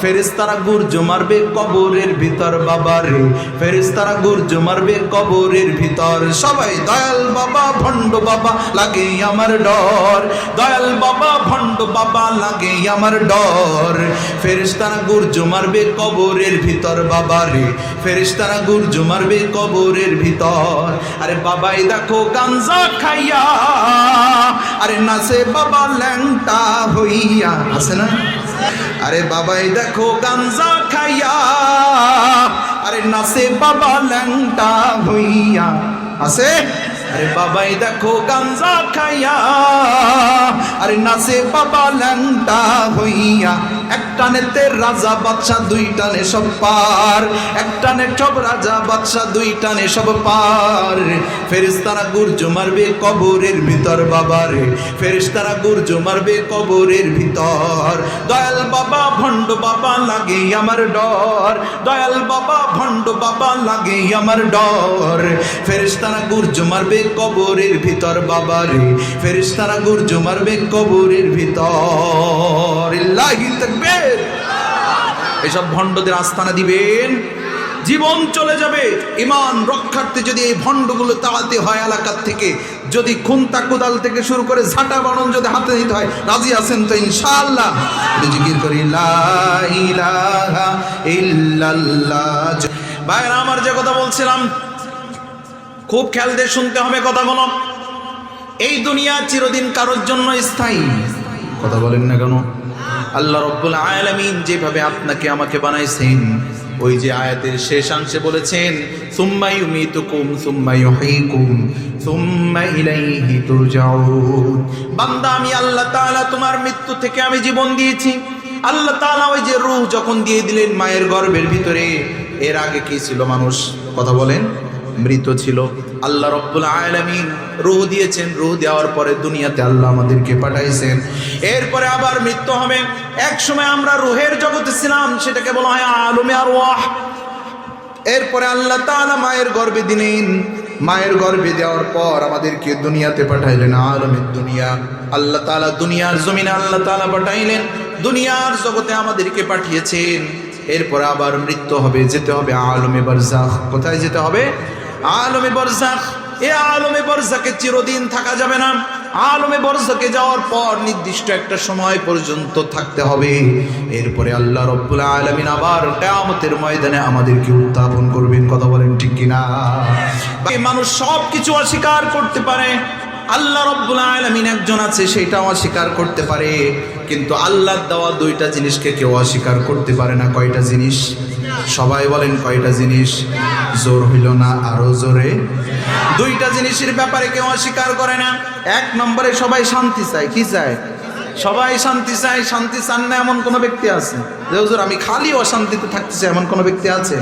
ফেরেশতারা গুরজু মারবে কবরের ভিতর বাবারে, ফেরেশতারা গুরজু মারবে কবরের ভিতর। সবাই দয়াল বাবা ভণ্ড বাবা লাগে আমার ডর, দয়াল বাবা ভণ্ড বাবা লাগে আমার ডর। ফেরেশতারা গুরজু মারবে কবরের ভিতর বাবারে, ফেরেশতারা গুরজু মারবে কবরের ভিতর। আরে বাবাই দেখো গাঞ্জা খাইয়া, আরে নাচে বাবা ল্যাংটা হইয়া, আছে না? আরে বাবাই দেখো গাঞ্জা খাইয়া, আরে নাচে বাবা ল্যাংটা হইয়া, আছে? আরে বাবাই দেখো গাঞ্জা খাইয়া, আরে নাচে বাবা ল্যাংটা হইয়া। এক টানেতে রাজা বাদশা, দুই টানে সব পার, এক টানে সব রাজা বাদশা, দুই টানে সব পার। ফেরেশতারা গুরজু মারবে কবরের ভিতর বাবারে, ফেরেশতারা গুরজু মারবে কবরের ভিতর। দয়াল বাবা ভণ্ড বাবা লাগে আমার ডর, দয়াল বাবা ভণ্ড বাবা লাগে আমার ডর। ফেরেশতারা গুরজু মারবে কবরের ভিতর বাবারে, ফেরেশতারা গুরজু মারবে কবরের ভিতর। আল্লাহু তাকবীর। এসব ভণ্ডদের আস্তানা দিবেন, জীবন চলে যাবে। ইমান রক্ষার্থে যদি এই ভণ্ডগুলো তাড়াতে হয় এলাকার থেকে, যদি খুন্তা কোদাল থেকে শুরু করে ঝাঁটা বানন যদি হাতে নিতে হয়, রাজি আছেন তো ইনশাআল্লাহ? জিকির করি লা ইলাহা ইল্লাল্লাহ। ভাইরা আমার, যে কথা বলছিলাম খুব খেয়াল দিয়ে শুনতে হবে কথাগুলো। এই দুনিয়া চিরদিন কারোর জন্য স্থায়ী, কথা বলেন না কেন? আল্লাহ রব্বুল আলামিন যেভাবে আপনাকে আমাকে বানাইছেন, ওই যে আয়াতের শেষাংশে বলেছেন সুম্মা ইউমিতুকুম সুম্মা ইউহয়িকুম সুম্মা ইলাইহি তুরজাউন। বান্দা, আমি আল্লাহ তাআলা তোমার মৃত্যু থেকে আমি জীবন দিয়েছি। আল্লাহ তাআলা ওই যে রূহ যখন দিয়ে দিলেন মায়ের গর্ভের ভিতরে, এর আগে কি ছিল মানুষ? কথা বলেন, মৃত ছিল। আল্লাহ রব্বুল আলামিন রূহ দিয়েছেন, রূহ দেওয়ার পরে দুনিয়াতে আল্লাহ আমাদেরকে পাঠাইছেন। এরপরে আবার মৃত্যু হবে। এক সময় আমরা রূহের জগতে ছিলাম, সেটাকে বলা হয় আলমে আরওয়াহ। এরপরে আল্লাহ তাআলা মায়ের গর্ভে দিলেন, মায়ের গর্ভে দেওয়ার পর আমাদেরকে দুনিয়াতে পাঠাইলেন, আলমের দুনিয়া। আল্লাহ তাআলা দুনিয়ার জমিনে আল্লাহ তাআলা পাঠাইলেন, দুনিয়ার জগতে আমাদেরকে পাঠিয়েছেন। এরপরে আবার মৃত্যু হবে, যেতে হবে আলমে বারজাখ। কোথায় যেতে হবে? আলমে বারজাখ। এই আলমে বারজাখে চিরদিন থাকা যাবে না। আলমে বারজাখে যাওয়ার পর নির্দিষ্ট একটা সময় পর্যন্ত থাকতে হবে। এরপরে আল্লাহ রব্বুল আলামিন আবার কিয়ামতের ময়দানে আমাদেরকে উত্থাপন করবেন। কথা বলেন ঠিক কিনা? মানুষ সব কিছু অস্বীকার করতে পারে, আল্লাহ রব্বুল আলামিন একজন আছে সেটাও অস্বীকার করতে পারে, কিন্তু আল্লাহর দেওয়া দুইটা জিনিসকে কেউ অস্বীকার করতে পারে না। কয়টা জিনিস? সবাই বলেন কয়টা জিনিস? জোর হইল না, আরো জোরে। দুইটা জিনিসের ব্যাপারে কেউ অস্বীকার করে না। এক নম্বরে সবাই শান্তি চায়। কি চায়? সবাই শান্তি চায়। শান্তি চান না এমন কোন ব্যক্তি আছে? যে হুজুর আমি খালি অশান্তিতে থাকতে চাই, এমন কোন ব্যক্তি আছে?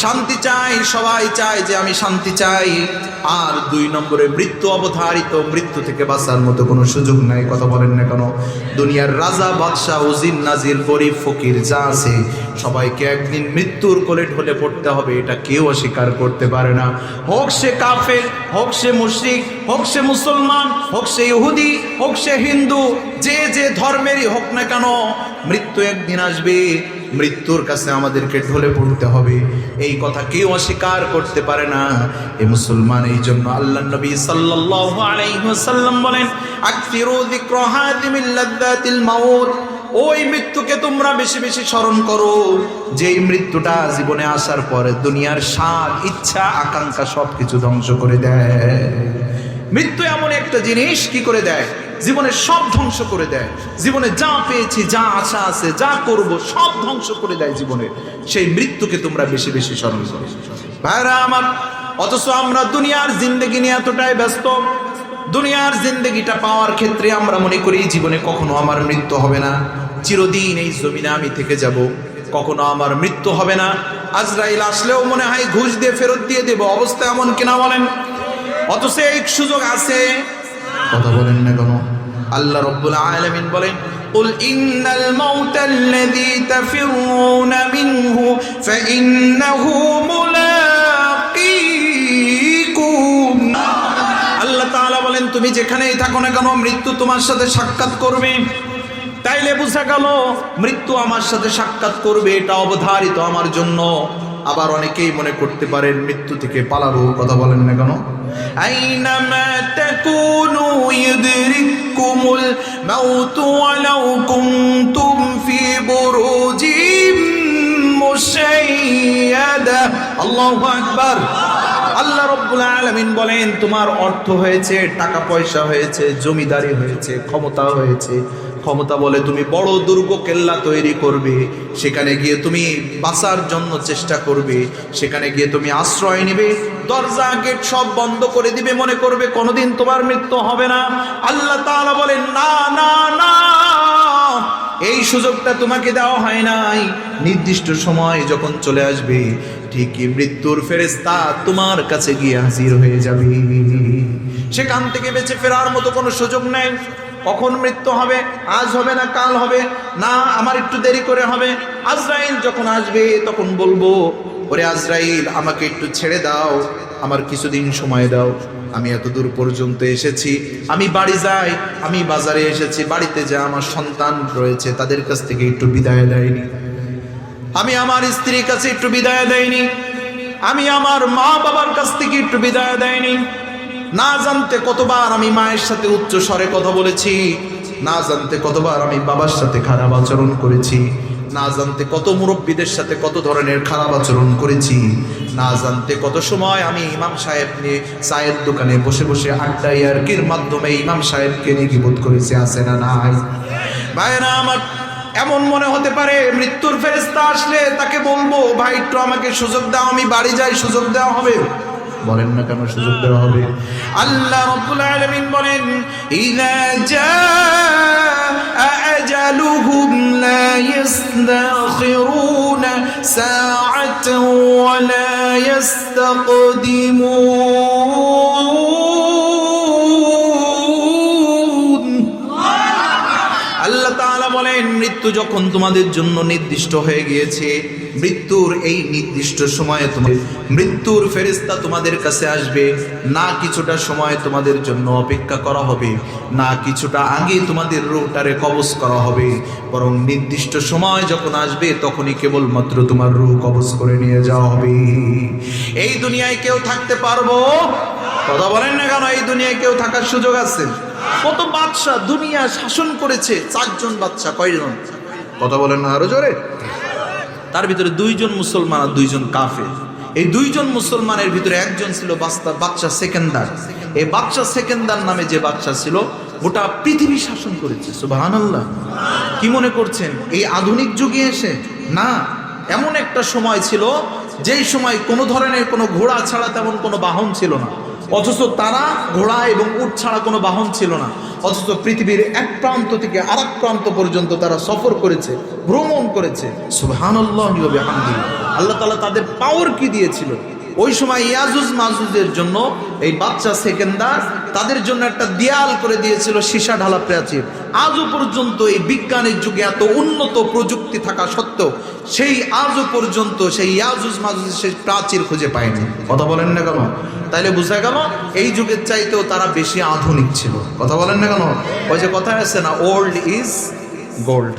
শান্তি চাই, সবাই চায় যে আমি শান্তি চাই। আর দুই নম্বরে মৃত্যু অবধারিত, মৃত্যু থেকে বাঁচার মতো কোনো সুযোগ নাই। কথা বলেন না কেন? দুনিয়ার রাজা বাদশাহ উজির নাজির গরিব ফকির যা আছে সবাইকে একদিন মৃত্যুর কোলে ঢলে পড়তে হবে, এটা কেউ অস্বীকার করতে পারে না। হোক সে কাফের, হোক সে মুশরিক, হোক সে মুসলমান, হোক সে ইহুদি, হোক সে হিন্দু, যে যে ধর্মেরই হোক না কেন, মৃত্যু একদিন আসবে। মৃত্যুর কাছে আমাদেরকে ঢলে পড়তে হবে, এই কথা কেউ অস্বীকার করতে পারে না। এ মুসলমান, এই জন্য আল্লাহ নবী সাল্লাল্লাহু আলাইহি ওয়াসাল্লাম বলেন, আকসিরু যিকরা হাদিমিল লাযযাতিল মাউত, ওই মৃত্যুকে তোমরা বেশি বেশি স্মরণ করো, যেই মৃত্যুটা জীবনে আসার পরে দুনিয়ার স্বাদ, ইচ্ছা, আকাঙ্ক্ষা সবকিছু ধ্বংস করে দেয়। মৃত্যু এমন একটা জিনিস কি করে দেয়, জীবনে সব ধ্বংস করে দেয়। জীবনে যা পেয়েছি, যা আশা আছে, যা করব, সব ধ্বংস করে দেয় জীবনে। সেই মৃত্যুকে তোমরা বেশি বেশি স্মরণ করো ভাইরা আমার। অথচ আমরা দুনিয়ার জিন্দেগি নিয়ে এতটাই ব্যস্ত, দুনিয়ার জিন্দেগিটা পাওয়ার ক্ষেত্রে আমরা মনে করি জীবনে কখনো আমার মৃত্যু হবে না, চিরদিন এই জমিনে আমি থেকে যাব, কখনো আমার মৃত্যু হবে না। আজরাইল আসলেও মনে হয় ঘুষ দিয়ে ফেরত দিয়ে দেব, অবস্থা এমন কিনা বলেন? অথচ এই সুযোগ আছে, কথা বলেন না কেন? আল্লাহ রাব্বুল আলামিন বলেন, কুল ইন্নাল মাউতাল্লাযী তাফিরুনা মিনহু ফাইন্নাহু মুলাকীকুম। আল্লাহ তাআলা বলেন, তুমি যেখানেই থাকো না কেন মৃত্যু তোমার সাথে সাক্ষাৎ করবে। তাইলে বুঝা গেল মৃত্যু আমার সাথে সাক্ষাৎ করবে, এটা অবধারিত আমার জন্য। আবার অনেকেই মনে করতে পারেন মৃত্যু থেকে পালাবো, কথা বলেন না কেন? আইনামা তাকুনু ইউদরিকুমুল মাউতু ওয়ালাউ কুনতুম ফি বুরুজিম মুশাইয়াদা। আল্লাহু আকবার। আল্লাহ রাব্বুল আলামিন বলেন, তোমার অর্থ হয়েছে, টাকা পয়সা হয়েছে, জমিদারি হয়েছে, ক্ষমতা হয়েছে। ক্ষমতা বলে তুমি বড় দুর্গ কেল্লা তৈরি করবে, সেখানে গিয়ে তুমি বাঁচার জন্য চেষ্টা করবে, সেখানে গিয়ে তুমি আশ্রয় নেবে, দরজা গেট সব বন্ধ করে দিবে, মনে করবে কোনোদিন তোমার মৃত্যু হবে না। আল্লাহ তাআলা বলেন, না না না, এই সুযোগটা তোমাকে দেওয়া হয় নাই। নির্দিষ্ট সময় যখন চলে আসবে, ঠিকই মৃত্যুর ফেরেশতা তোমার কাছে গিয়ে হাজির হয়ে যাবে। সেখান থেকে বেঁচে ফেরার মতো কোনো সুযোগ নেই। কখন মৃত্যু হবে, আজ হবে না কাল হবে না, আমার একটু দেরি করে হবে। আজরাইল যখন আসবে তখন বলবো, ওরে আজরাইল, আমাকে একটু ছেড়ে দাও, আমার কিছুদিন সময় দাও, আমি এত দূর পর্যন্ত এসেছি, আমি বাড়ি যাই, আমি বাজারে এসেছি, বাড়িতে যা আমার সন্তান রয়েছে তাদের কাছ থেকে একটু বিদায় দেয়নি, আমি আমার স্ত্রীর কাছে একটু বিদায় দেয়নি, আমি আমার মা বাবার কাছ থেকে একটু বিদায় দেয়নি। না জানতে কতবার আমি মায়ের সাথে উচ্চ স্বরে কথা বলেছি, না জানতে কতবার আমি বাবার সাথে খারাপ আচরণ করেছি, না জানতে কত মুরব্বীদের সাথে কত ধরনের খারাপ আচরণ করেছি, না জানতে কত সময় আমি ইমাম সাহেব নিয়ে চায়ের দোকানে বসে বসে আড্ডা ইয়ার্কির মাধ্যমে ইমাম সাহেবকে নিয়ে গীবত করেছি, আছে না নাই? ভাইরা আমার, এমন মনে হতে পারে মৃত্যুর ফেরেশতা আসলে তাকে বলবো, ভাই একটু আমাকে সুযোগ দাও, আমি বাড়ি যাই, সুযোগ দেওয়া হবে? বলেন না কেন সুযোগ দেওয়া হবে? আল্লাহ রাব্বুল আলামিন বলেন, ইযা জাআ আজালুহুম লা ইস্তাখিরুনা সাআতান ওয়া লা ইস্তাকদিমুন। আল্লাহ তাআলা বলেন, মৃত্যু যখন তোমাদের জন্য নির্দিষ্ট হয়ে গিয়েছে, মৃত্যুর এই নির্দিষ্ট সময়ে মৃত্যুর ফেরেশতা তোমাদের কাছে আসবে, না কিছুটা সময় তোমাদের জন্য অপেক্ষা করা হবে, না কিছুটা আগে তোমাদের রূহটারে কবজ করা হবে, বরং নির্দিষ্ট সময় যখন আসবে তখনই কেবলমাত্র তোমার রূহ কবজ করে নিয়ে যাওয়া হবে। এই দুনিয়ায় কেউ থাকতে পারবো? কথা বলেন না কেন? এই দুনিয়ায় কেউ থাকার সুযোগ আছে? কত বাদশা দুনিয়া শাসন করেছে, 4 জন বাদশা, কয়জন? কথা বলেন না আরো জোরে? তার ভিতরে 2 জন মুসলমান আর 2 জন কাফের। এই 2 জন মুসলমানের ভিতরে একজন ছিল বাদশা সেকেন্দার। এই বাদশা সেকেন্দার নামে যে বাদশা ছিল, গোটা পৃথিবী শাসন করেছে। সুবহানাল্লাহ। কি মনে করছেন এই আধুনিক যুগে এসে? না, এমন একটা সময় ছিল যেই সময় কোনো ধরনের কোনো ঘোড়া ছাড়া তেমন কোনো বাহন ছিল না, অথচ তারা ঘোড়া এবং উট ছাড়া কোনো বাহন ছিল না, অথচ পৃথিবীর এক প্রান্ত থেকে আরেক প্রান্ত পর্যন্ত তারা সফর করেছে, ভ্রমণ করেছে। সুবহানাল্লাহি ওয়া বিহামদিহি। আল্লাহ তাআলা তাদের পাওয়ার কি দিয়েছিল? ওই সময় ইয়াজুজ মাজুজের জন্য এই বাদশা সেকেন্দার তাদের জন্য একটা দেয়াল করে দিয়েছিল, সীসা ঢালা প্রাচীর। আজও পর্যন্ত এই বিজ্ঞানের যুগে এত উন্নত প্রযুক্তি থাকা সত্ত্বেও সেই আজও পর্যন্ত সেই ইয়াজুজ মাজুজ সেই প্রাচীর খুঁজে পায়নি। কথা বলেন না কেন? তাইলে বোঝা গেল এই যুগের চাইতেও তারা বেশি আধুনিক ছিল। কথা বলেন না কেন? ওই যে কথা আছে না, ওল্ড ইজ গোল্ড।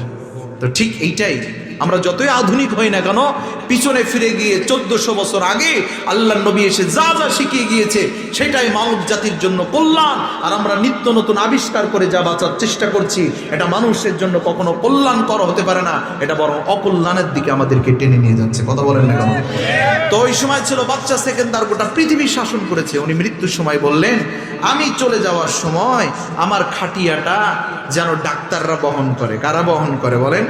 তো ঠিক এইটাই আমরা যতই আধুনিক হই না কেন, পিছনে ফিরে গিয়ে 1400 বছর আগে আল্লাহ নবী এসে যা যা শিখিয়ে গিয়েছে সেটাই মানব জাতির জন্য কল্যাণ। আর আমরা নিত্য নতুন আবিষ্কার করে যা বাঁচার চেষ্টা করছি, এটা মানুষের জন্য কখনো কল্যাণকর হতে পারে না, এটা বরং অকল্যাণের দিকে আমাদেরকে টেনে নিয়ে যাচ্ছে। কথা বলেন না কেন? তো ওই সময় ছিল বাচ্চা সেকেন্দার গোটা পৃথিবী শাসন করেছে। উনি মৃত্যুর সময় বললেন, আমি চলে যাওয়ার সময় আমার খাটিয়াটা যেন ডাক্তাররা বহন করে। কারা বহন করে বলেন?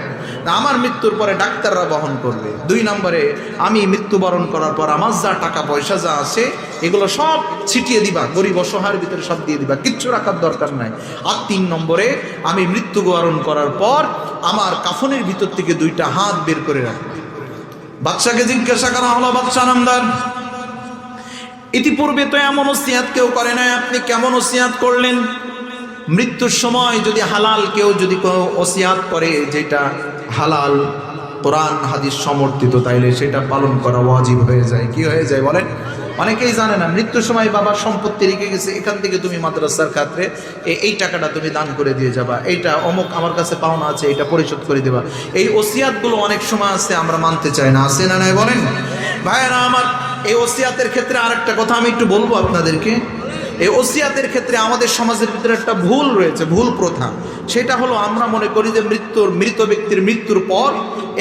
আমার মৃত্যুর পরে ডাক্তাররা বহন করবে। 2 নম্বরে, আমি মৃত্যুবরণ করার পর আমার যা টাকা পয়সা যা আছে এগুলো সব ছিটিয়ে দিবা, গরিব অসহায়ের ভিতরে সব দিয়ে দিবা, কিচ্ছু রাখার দরকার নাই। আর 3 নম্বরে, আমি মৃত্যুবরণ করার পর আমার কাফনের ভিতর থেকে 2টা হাত বের করে রাখবে। বাদশাকে জিজ্ঞাসা করা হলো, বাদশা নামদার, ইতিপূর্বে তো এমন ওসিয়াত কেউ করে নাই, আপনি কেমন ওসিয়াত করলেন? মৃত্যুর সময় যদি হালাল কেউ যদি কোনো ওসিয়াত করে যেটা হালাল কোরআন হাদিস সমর্থিত, তাইলে সেটা পালন করা ওয়াজিব হয়ে যায়। কি হয়ে যায় বলেন? অনেকেই জানে না, মৃত্যুর সময় বাবার সম্পত্তি রেখে গেছে, এখান থেকে তুমি মাদ্রাসার খাতে এই টাকাটা তুমি দান করে দিয়ে যাবা, এইটা অমুক আমার কাছে পাওনা আছে এটা পরিশোধ করে দেবা। এই ওসিয়াতগুলো অনেক সময় আছে, আমরা মানতে চাই না। আছে না নাই বলেন? ভাইয়েরা আমার, এই ওসিয়াতের ক্ষেত্রে আরেকটা কথা আমি একটু বলবো আপনাদেরকে। এই ওসিয়াতের ক্ষেত্রে আমাদের সমাজের ভিতরে একটা ভুল রয়েছে, ভুল প্রথা। সেটা হলো, আমরা মনে করি যে মৃত ব্যক্তির মৃত্যুর পর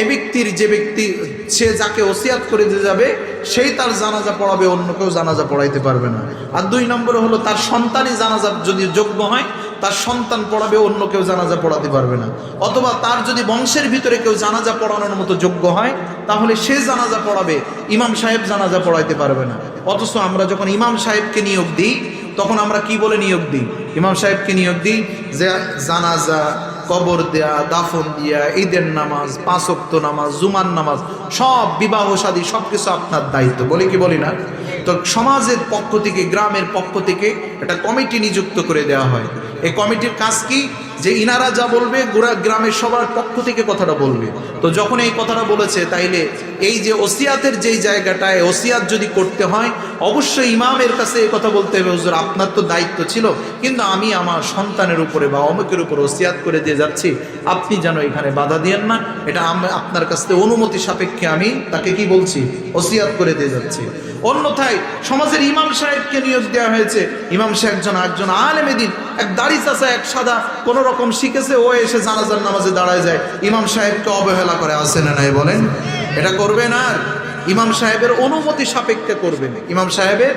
এ ব্যক্তির যে ব্যক্তি সে যাকে ওসিয়াত করে দিয়ে যাবে সেই তার জানাজা পড়াবে, অন্য কেউ জানাজা পড়াইতে পারবে না। আর 2 নম্বরে হলো, তার সন্তানই জানাজা যদি যোগ্য হয় তার সন্তান পড়াবে, অন্য কেউ জানাজা পড়াতে পারবে না। অথবা তার যদি বংশের ভিতরে কেউ জানাজা পড়ানোর মতো যোগ্য হয় তাহলে সে জানাজা পড়াবে, ইমাম সাহেব জানাজা পড়াইতে পারবে না। অথচ আমরা যখন ইমাম সাহেবকে নিয়োগ দিই তখন আমরা কি বলে নিয়োগ দিই? ইমাম সাহেবকে নিয়োগ দিই যে জানাজা, কবর দেয়া, দাফন দিয়া, ঈদের নামাজ, 5 ওয়াক্ত নামাজ, জুমার নামাজ, সব বিবাহ শাদী সবকিছু আপনার দায়িত্ব। বলি কি বলি না? তো সমাজের পক্ষ থেকে, গ্রামের পক্ষ থেকে একটা কমিটি নিযুক্ত করে দেওয়া হয়। এই কমিটির কাজ কি? যে ইনারা যা বলবে গ্রামের সবার পক্ষ থেকে কথাটা বলবে। তো যখন এই কথাটা বলেছে, তাইলে এই যে ওসিয়াতের যেই জায়গাটায় ওসিয়াত যদি করতে হয়, অবশ্যই ইমামের কাছে এই কথা বলতে হবে, হুজুর আপনার তো দায়িত্ব ছিল, কিন্তু আমি আমার সন্তানের উপরে বা অমুকের উপর ওসিয়াত করে দিয়ে যাচ্ছি, আপনি যেন এখানে বাধা দিয়েন না, এটা আপনার কাছ থেকে অনুমতি সাপেক্ষে আমি তাকে কি বলছি, ওসিয়াত করে দিয়ে যাচ্ছি। অন্যথায় সমাজের ইমাম সাহেবকে নিয়োগ দেওয়া হয়েছে, ইমাম সাহেব একজন আলেমে দ্বীন, এক দাড়ি চাচা, এক সাদা, কোন রকম শিখেছে, ও এসে জানাজার নামাজে দাঁড়ায় যায়, ইমাম সাহেবকে অবহেলা করে। আসে না নাই বলেন? এটা করবেন। আর ইমাম সাহেবের অনুমতি সাপেক্ষে করবেন। ইমাম সাহেবের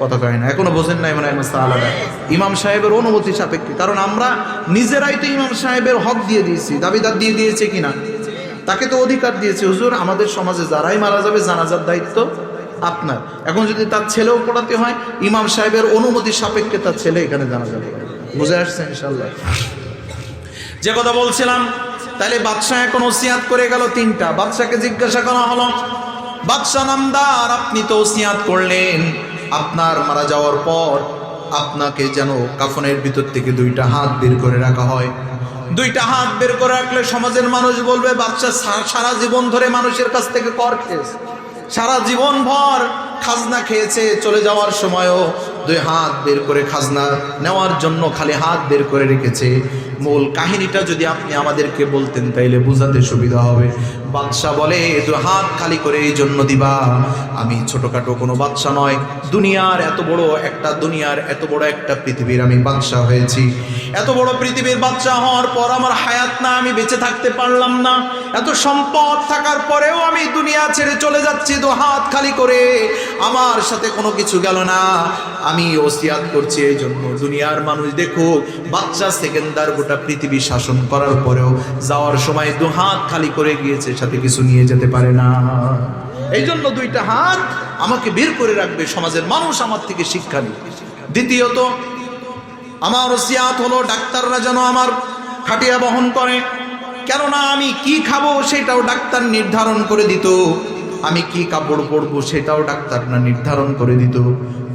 কথা কয় না, এখনো বোঝেন নাই মনে হয় আলাদা। ইমাম সাহেবের অনুমতি সাপেক্ষে, কারণ আমরা নিজেরাই তো ইমাম সাহেবের হক দিয়ে দিয়েছি, দাবিদার দিয়ে দিয়েছে কিনা, তাকে তো অধিকার দিয়েছে, হুজুর আমাদের সমাজে যারাই মারা যাবে জানাজার দায়িত্ব আপনার। এখন যদি তার ছেলেও পড়াতে হয়, ইমাম সাহেবের অনুমতি সাপেক্ষে তার ছেলে এখানে জানাজা পড়াবে। বুঝে আসছে ইনশাল্লাহ? যে কথা বলছিলাম, তাহলে বাদশাহ এখন ওসিয়াত করে গেল 3টা। বাদশাকে জিজ্ঞাসা করা হলো, বাদশা নামদার, আপনি তো ওসিয়াত করলেন আপনার মারা যাওয়ার পর আপনাকে যেন কাফনের ভিতর থেকে 2টা হাত বের করে রাখা হয়। 2টা হাত বের করে রাখলে সমাজের মানুষ বলবে বাদশা সারা জীবন ধরে মানুষের কাছ থেকে কর খেয়েছে, সারা জীবন ভর খাজনা খেয়েছে, চলে যাওয়ার সময়ও 2 হাত বের করে খাজনা নেওয়ার জন্য খালি হাত বের করে রেখেছে। মূল কাহিনীটা যদি আপনি আমাদেরকে বলতেন তাইলে বুঝাতে সুবিধা হবে। বাদশা বলে, 2 হাত খালি করে এই জন্য দিবা, আমি ছোটখাটো কোনো বাদশা নয়, দুনিয়ার এত বড় একটা পৃথিবীর আমি বাদশা হয়েছি। এত বড় পৃথিবীর বাদশা হওয়ার পর আমার হায়াত না, আমি বেঁচে থাকতে পারলাম না, এত সম্পদ থাকার পরেও আমি দুনিয়া ছেড়ে চলে যাচ্ছি 2 হাত খালি করে, আমার সাথে কোনো কিছু গেল না। আমি ওসিয়াত করছি এই জন্য দুনিয়ার মানুষ দেখুক, বাদশা সেকেন্দার গোটা পৃথিবী শাসন করার পরেও যাওয়ার সময় 2 হাত খালি করে গিয়েছে, সাথে কিছু নিয়ে যেতে পারে না। এই জন্য 2টা হাত আমাকে বের করে রাখবে, সমাজের মানুষ আমার থেকে শিক্ষা নিবে। দ্বিতীয়ত, আমার ওসিয়াত হলো ডাক্তাররা যেন আমার খাটিয়া বহন করে, কেননা আমি কি খাবো সেটাও ডাক্তার নির্ধারণ করে দিত, আমি কি কাপড় পরবো সেটাও ডাক্তাররা নির্ধারণ করে দিত,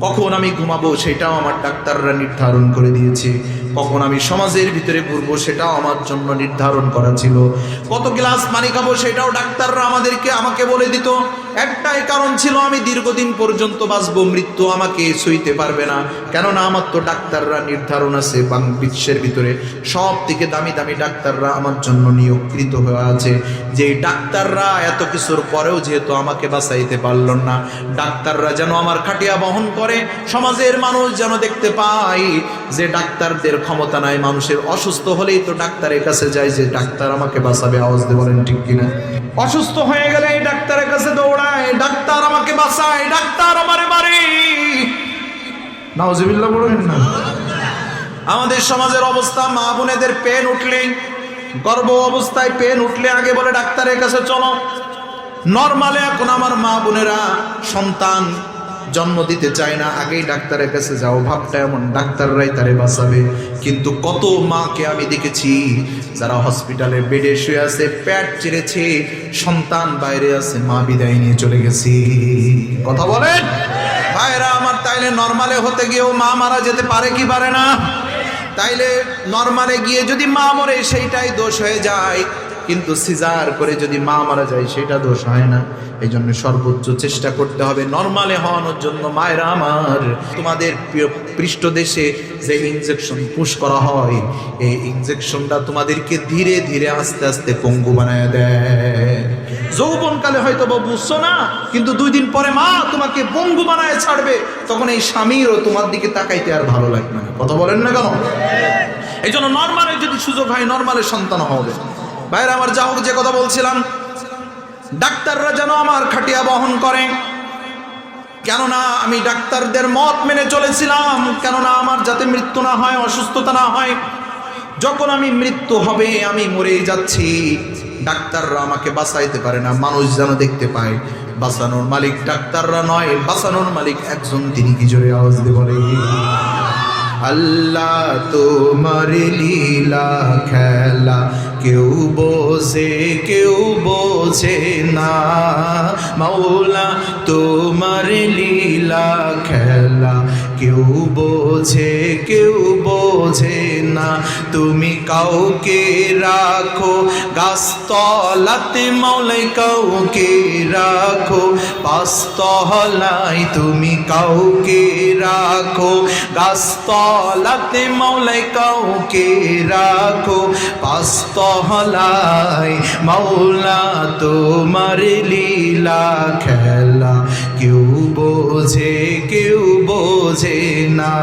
কখন আমি ঘুমাবো সেটাও আমার ডাক্তাররা নির্ধারণ করে দিয়েছে, কখন আমি সমাজের ভিতরে ঘুরবো সেটাও আমার জন্য নির্ধারণ করা ছিল, কত গ্লাস পানি খাবো সেটাও ডাক্তাররা আমাকে বলে দিত, একটাই কারণ ছিল, আমি দীর্ঘদিন পর্যন্ত বাঁচবো, মৃত্যু আমাকে ছুঁইতে পারবে না। কেননা আমার তো ডাক্তাররা নির্ধারণ আছে, বিশ্বের ভিতরে সব থেকে দামি দামি ডাক্তাররা আমার জন্য নিয়োগকৃত হয়ে আছে। যে ডাক্তাররা এত কিছুর পরেও যেহেতু আমাকে বাঁচাইতে পারল না, ডাক্তাররা যেন আমার খাটিয়া বহন করে, সমাজের মানুষ যেন দেখতে পায় যে ডাক্তারদের ক্ষমতা নাই। মানুষের অসুস্থ হলেই তো ডাক্তারের কাছে যায় যে ডাক্তার আমাকে বাঁচাবে। আওয়াজ দিয়ে বলেন ঠিক কিনা? অসুস্থ হয়ে গেলে এই ডাক্তারের কাছে দৌড়ায়, ডাক্তার আমাকে বাঁচায়, ডাক্তার আমারে মারে। নাউজুবিল্লাহ বলেন না। আমাদের সমাজের অবস্থা, মা বোনেদের পেন উঠলে, গর্ভ অবস্থায় পেন উঠলে আগে বলে ডাক্তারের কাছে চলো। নরমালে এখন আমার মা বোনেরা সন্তান জন্ম দিতে চায় না, আগেই ডাক্তারের কাছে যাও, ভাবটা এমন ডাক্তাররাই তারে বাঁচাবে। কিন্তু কত মাকে আমি দেখেছি যারা হসপিটালে বেডে শুয়ে আছে, পেট চিরেছে, সন্তান বাইরে আছে, মা বিদায় নিয়ে চলে গেছি। কথা বলেন ভাইরা আমার। তাইলে নরমালে হতে গিয়েও মা মারা যেতে পারে কি পারে না? তাইলে নরমালে গিয়ে যদি মা মরে সেইটাই দোষ হয়ে যায়, কিন্তু সিজার করে যদি মা মারা যায় সেটা দোষ হয় না। এই জন্য সর্বোচ্চ চেষ্টা করতে হবে নরমালে হওয়ানোর জন্য। মায়েরা আমার, তোমাদের পৃষ্ঠদেশে যে ইনজেকশন পুশ করা হয়, এই ইনজেকশনটা তোমাদেরকে ধীরে ধীরে আস্তে আস্তে পঙ্গু বানায় দেয়। যৌবনকালে হয়তো বা বুঝছো না, কিন্তু 2 দিন পরে মা তোমাকে পঙ্গু বানায় ছাড়বে, তখন এই স্বামীরও তোমার দিকে তাকাইতে আর ভালো লাগবে না। কথা বলেন না কেন? এই জন্য নরমালে যদি সুযোগ হয় নরমালে সন্তান হবে। ভাইরা আমার, যা হোক, যে কথা বলছিলাম, ডাক্তাররা যেন আমার খাটিয়া বহন করে। কেননা আমি ডাক্তারদের মত মেনে চলেছিলাম, কেননা আমার যাতে মৃত্যু না হয়, অসুস্থতা না হয়। যখন আমি মৃত্যু হবে, আমি মরেই যাচ্ছি, ডাক্তাররা আমাকে বাঁচাইতে পারে না, মানুষ যেন দেখতে পায় বাঁচানোর মালিক ডাক্তাররা নয়, বাঁচানোর মালিক একজন, তিনি কি জোরে আওয়াজ দিয়ে বলে? আল্লাহ তোমার লীলা খেলা কেউ বোঝে না, মাওলা তোমার লীলা খেলা কেউ বোঝে না। তুমি কাউকে রাখো গাছতলাতে, মাওলাই কাউকে রাখো পাঁচতলায়, তুমি কাউকে রাখো গাছতলাতে, মাওলাই কাউকে রাখো পাঁচতলায়। মাওলা তোমার লীলা খেলা কেউ বোঝে না।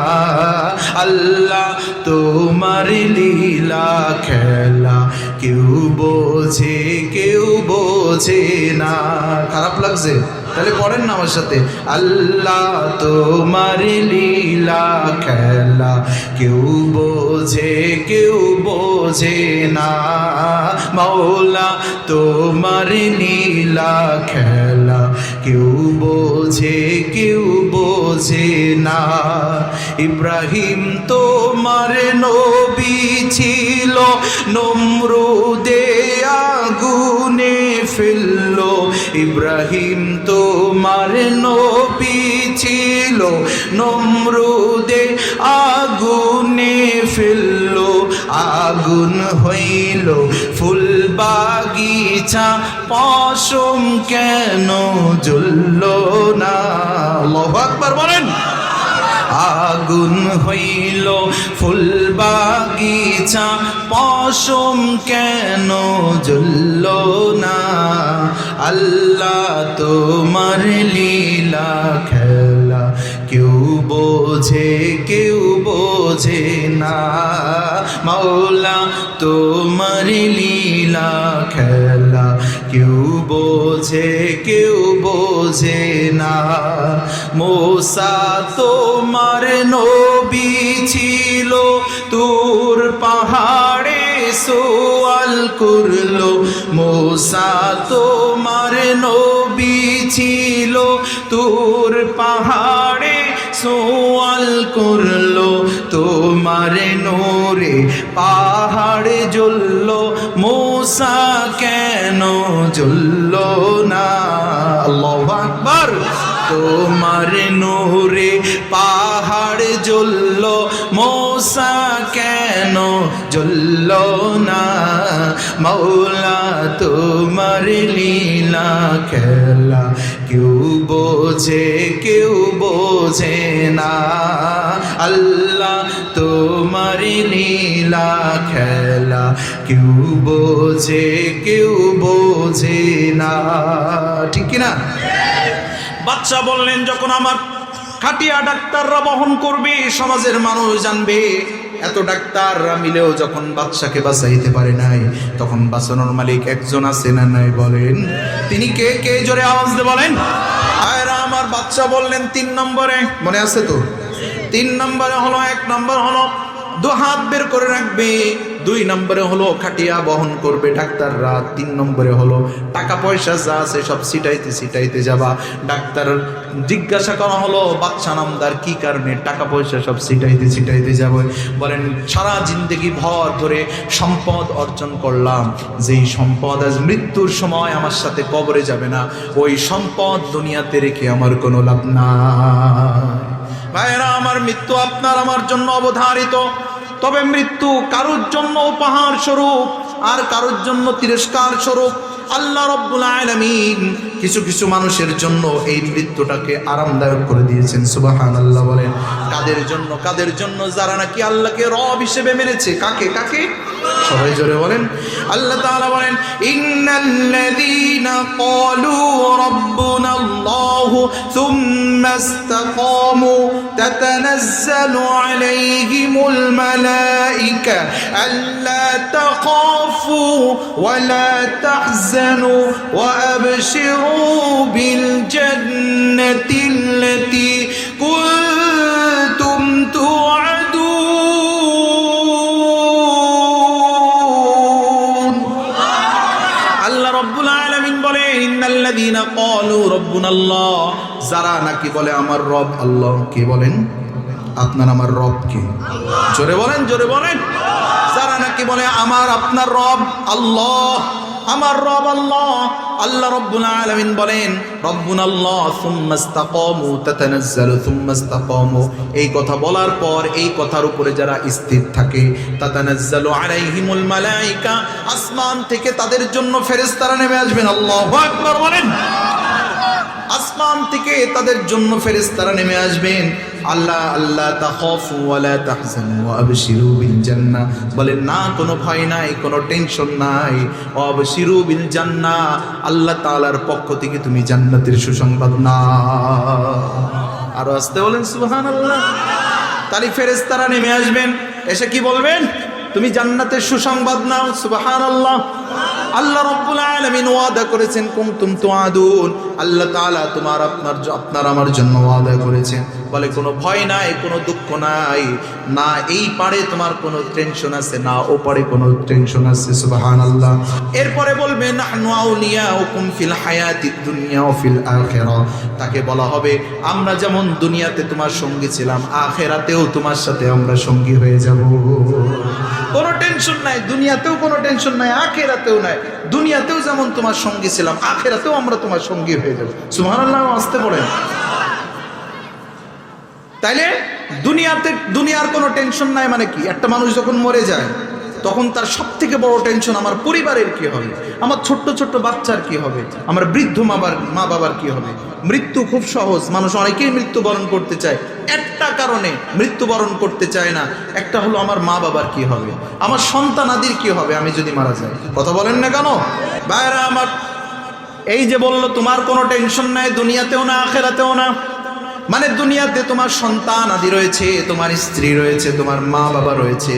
আল্লাহ তোমার লীলা খেলা কেউ বোঝে না। খারাপ লাগছে? তাহলে পড়েন না আমার সাথে, আল্লাহ তোমার লীলা খেলা কেউ বোঝে না, মাওলা তোমার লীলা খেলা কেউ বোঝে না। ইব্রাহিম তোমার নবী ছিল, নমরুদে আগুনে ফেললো। ইব্রাহিম তোমার নবী ছিল, নমরুদে আগুনে ফেললো। আগুন হইল ফুল বাগিচা, পশম কেন জ্বলল না? আল্লাহু আকবার বলেন। আগুন হইল ফুল বাগিচা, পশম কেন জ্বলল না? আল্লাহ তোমার লীলা খেলা কেউ বোঝে না, মাওলা তোমার লীলা খেলা কেউ বোঝে না। মূসা তোমার নবী ছিল, তুর পাহাড়ে সওয়াল করলো। মূসা তোমার নবী ছিল, তুর পাহাড়ে সওয়াল করলো। তোমার নূরে পাহাড়ে জ্বললো, মূসা কেন জ্বলল না? আল্লাহু আকবার। তোমার নূরে পাহাড় জ্বলল, মূসা কেন জ্বলল না? মাওলা তোমার লীলা খেলা কেউ বোঝে না আল্লাহ তোমার লীলা খেলা কেউ বোঝে না, ঠিক কিনা? বাদশা বললেন, যখন আমার খাটিয়া ডাক্তাররা বহন করবে, সমাজের মানুষ জানবে এত ডাক্তাররা মিলেও যখন বাদশাকে বাঁচাইতে পারে নাই, তখন বাঁচানোর মালিক একজন আছে না নাই বলেন? তিনি কে? কে জোরে আওয়াজ দিয়ে বলেন। আয়রা আমার বাদশা বললেন 3 নম্বরে, মনে আছে তো? 3 নম্বরে হলো, 1 নম্বর হলো 2 হাত বের করে রাখবে, 2 নম্বরে হলো খাটিয়া বহন করবে ডাক্তাররা, 3 নম্বরে হলো টাকা পয়সা যা আছে সব ছিটাইতে যাবা। ডাক্তার জিজ্ঞাসা করা হলো, বাদশা নামদার কি কারণে টাকা পয়সা সব ছিটাইতে যাবে? বলেন, সারা জিন্দেগি ভর ধরে সম্পদ অর্জন করলাম, যেই সম্পদ আজ মৃত্যুর সময় আমার সাথে কবরে যাবে না, ওই সম্পদ দুনিয়াতে রেখে আমার কোনো লাভ নাই। ভাইরা আমার, মৃত্যু আপনার আমার জন্য অবধারিত, তবে মৃত্যু কারোর জন্য উপহার স্বরূপ আর কারোর জন্য তিরস্কার স্বরূপ। আল্লাহ রাব্বুল আলামিন কিছু কিছু মানুষের জন্য এই মৃত্যুটাকে আরামদায়ক করে দিয়েছেন, সুবহানাল্লাহ বলেন। কাদের জন্য? যারা নাকি আল্লাহকে রব হিসেবে মেনেছে। কাকে? সবাই জোরে বলেন। আল্লাহ তাআলা বলেন, ইন্নাল্লাযীনা ক্বালু রাব্বুনাল্লাহু সুম্মা ইসতাকামু তাতানাজ্জালু আলাইহিমুল মালায়েকা আল্লা তাখাফু ওয়া লা তাহজানু ওয়া আবশিরু বিল জান্নাতিল্লাতী কুনতুম তুআদুন। আল্লাহ রাব্বুল আলামিন বলে, ইন্নাল্লাযীনা ক্বালু রাব্বুনাল্লাহ, যারা নাকি বলে আমার রব আল্লাহ। কে বলেন? আপনার আমার রব কে? জোরে বলেন। যারা নাকি বলে আপনার রব আল্লাহ, আমার রব আল্লাহ, আল্লাহ রাব্বুল আলামিন বলেন, রাব্বুনাল্লাহ সুম্মা ইসতাকামু তাতানাজ্জালু সুম্মা ইসতাকামু, এই কথা বলার পর এই কথার উপরে যারা স্থির থাকে, তাতানাজ্জালু আলাইহিমুল মালায়েকা, আসমান থেকে তাদের জন্য ফেরেশতারা নেমে আসবেন। আল্লাহু আকবার বলেন। আসমান থেকে তাদের জন্য ফেরেশতারা নেমে আসবেন। আল্লাহ তাখাফু ওয়া লা তাহজানু ওয়া আবশিরু বিল জান্নাহ, বলেন না কোনো ভয় নাই, কোনো টেনশন নাই। ওয়া আবশিরু বিল জান্নাহ, আল্লাহ তাআলার পক্ষ থেকে তুমি জান্নাতের সুসংবাদ নাও। আর আসতে বলেন সুবহানাল্লাহ। তাহলে ফেরেশতারা নেমে আসবেন, এসে কি বলবেন? তুমি জান্নাতের সুসংবাদ নাও। সুবহানাল্লাহ। আল্লাহ রাব্বুল আলামিন ওয়াদা করেছেন, কুনতুম তুআদুন, আল্লাহ তাআলা আপনার আমার জন্য ওয়াদা করেছেন। বলে কোনো ভয় নাই, কোনো দুঃখ নাই, না এই পারে তোমার কোনো টেনশন আছে, না ও পারে কোনো টেনশন আছে। সুবহানাল্লাহ। এরপরে বলবে, নাহনু আউলিয়াউকুম ফিল হায়াতিদ দুনিয়া ওয়া ফিল আখিরাহ, তাকে বলা হবে আমরা যেমন দুনিয়াতে তোমার সঙ্গী ছিলাম, আখিরাতেও তোমার সাথে আমরা সঙ্গী হয়ে যাব। কোনো টেনশন নাই, দুনিয়াতেও কোনো টেনশন নাই, আখিরাতেও নাই। দুনিয়াতেও যেমন তোমার সঙ্গী ছিলাম, আখিরাতেও আমরা তোমার সঙ্গী হয়ে যাব। সুবহানাল্লাহ আসতে পড়েন। তাইলে দুনিয়ার কোনো টেনশন নাই মানে কি? একটা মানুষ যখন মরে যায় তখন তার সব থেকে বড় টেনশন আমার পরিবারের কি হবে, আমার ছোট্ট ছোট্ট বাচ্চার কি হবে, আমার বৃদ্ধ মা বাবার কি হবে। মৃত্যু খুব সহজ, মানুষ অনেকেই মৃত্যুবরণ করতে চায়, একটা কারণে মৃত্যুবরণ করতে চায় না, একটা হলো আমার মা বাবার কি হবে, আমার সন্তানাদির কি হবে আমি যদি মারা যাই। কথা বলেন না কেন ভাইরা আমার? এই যে বললো তোমার কোনো টেনশন নাই, দুনিয়াতেও না আখিরাতেও না, মানে দুনিয়াতে তোমার সন্তান আদি রয়েছে, তোমার স্ত্রী রয়েছে, তোমার মা বাবা রয়েছে,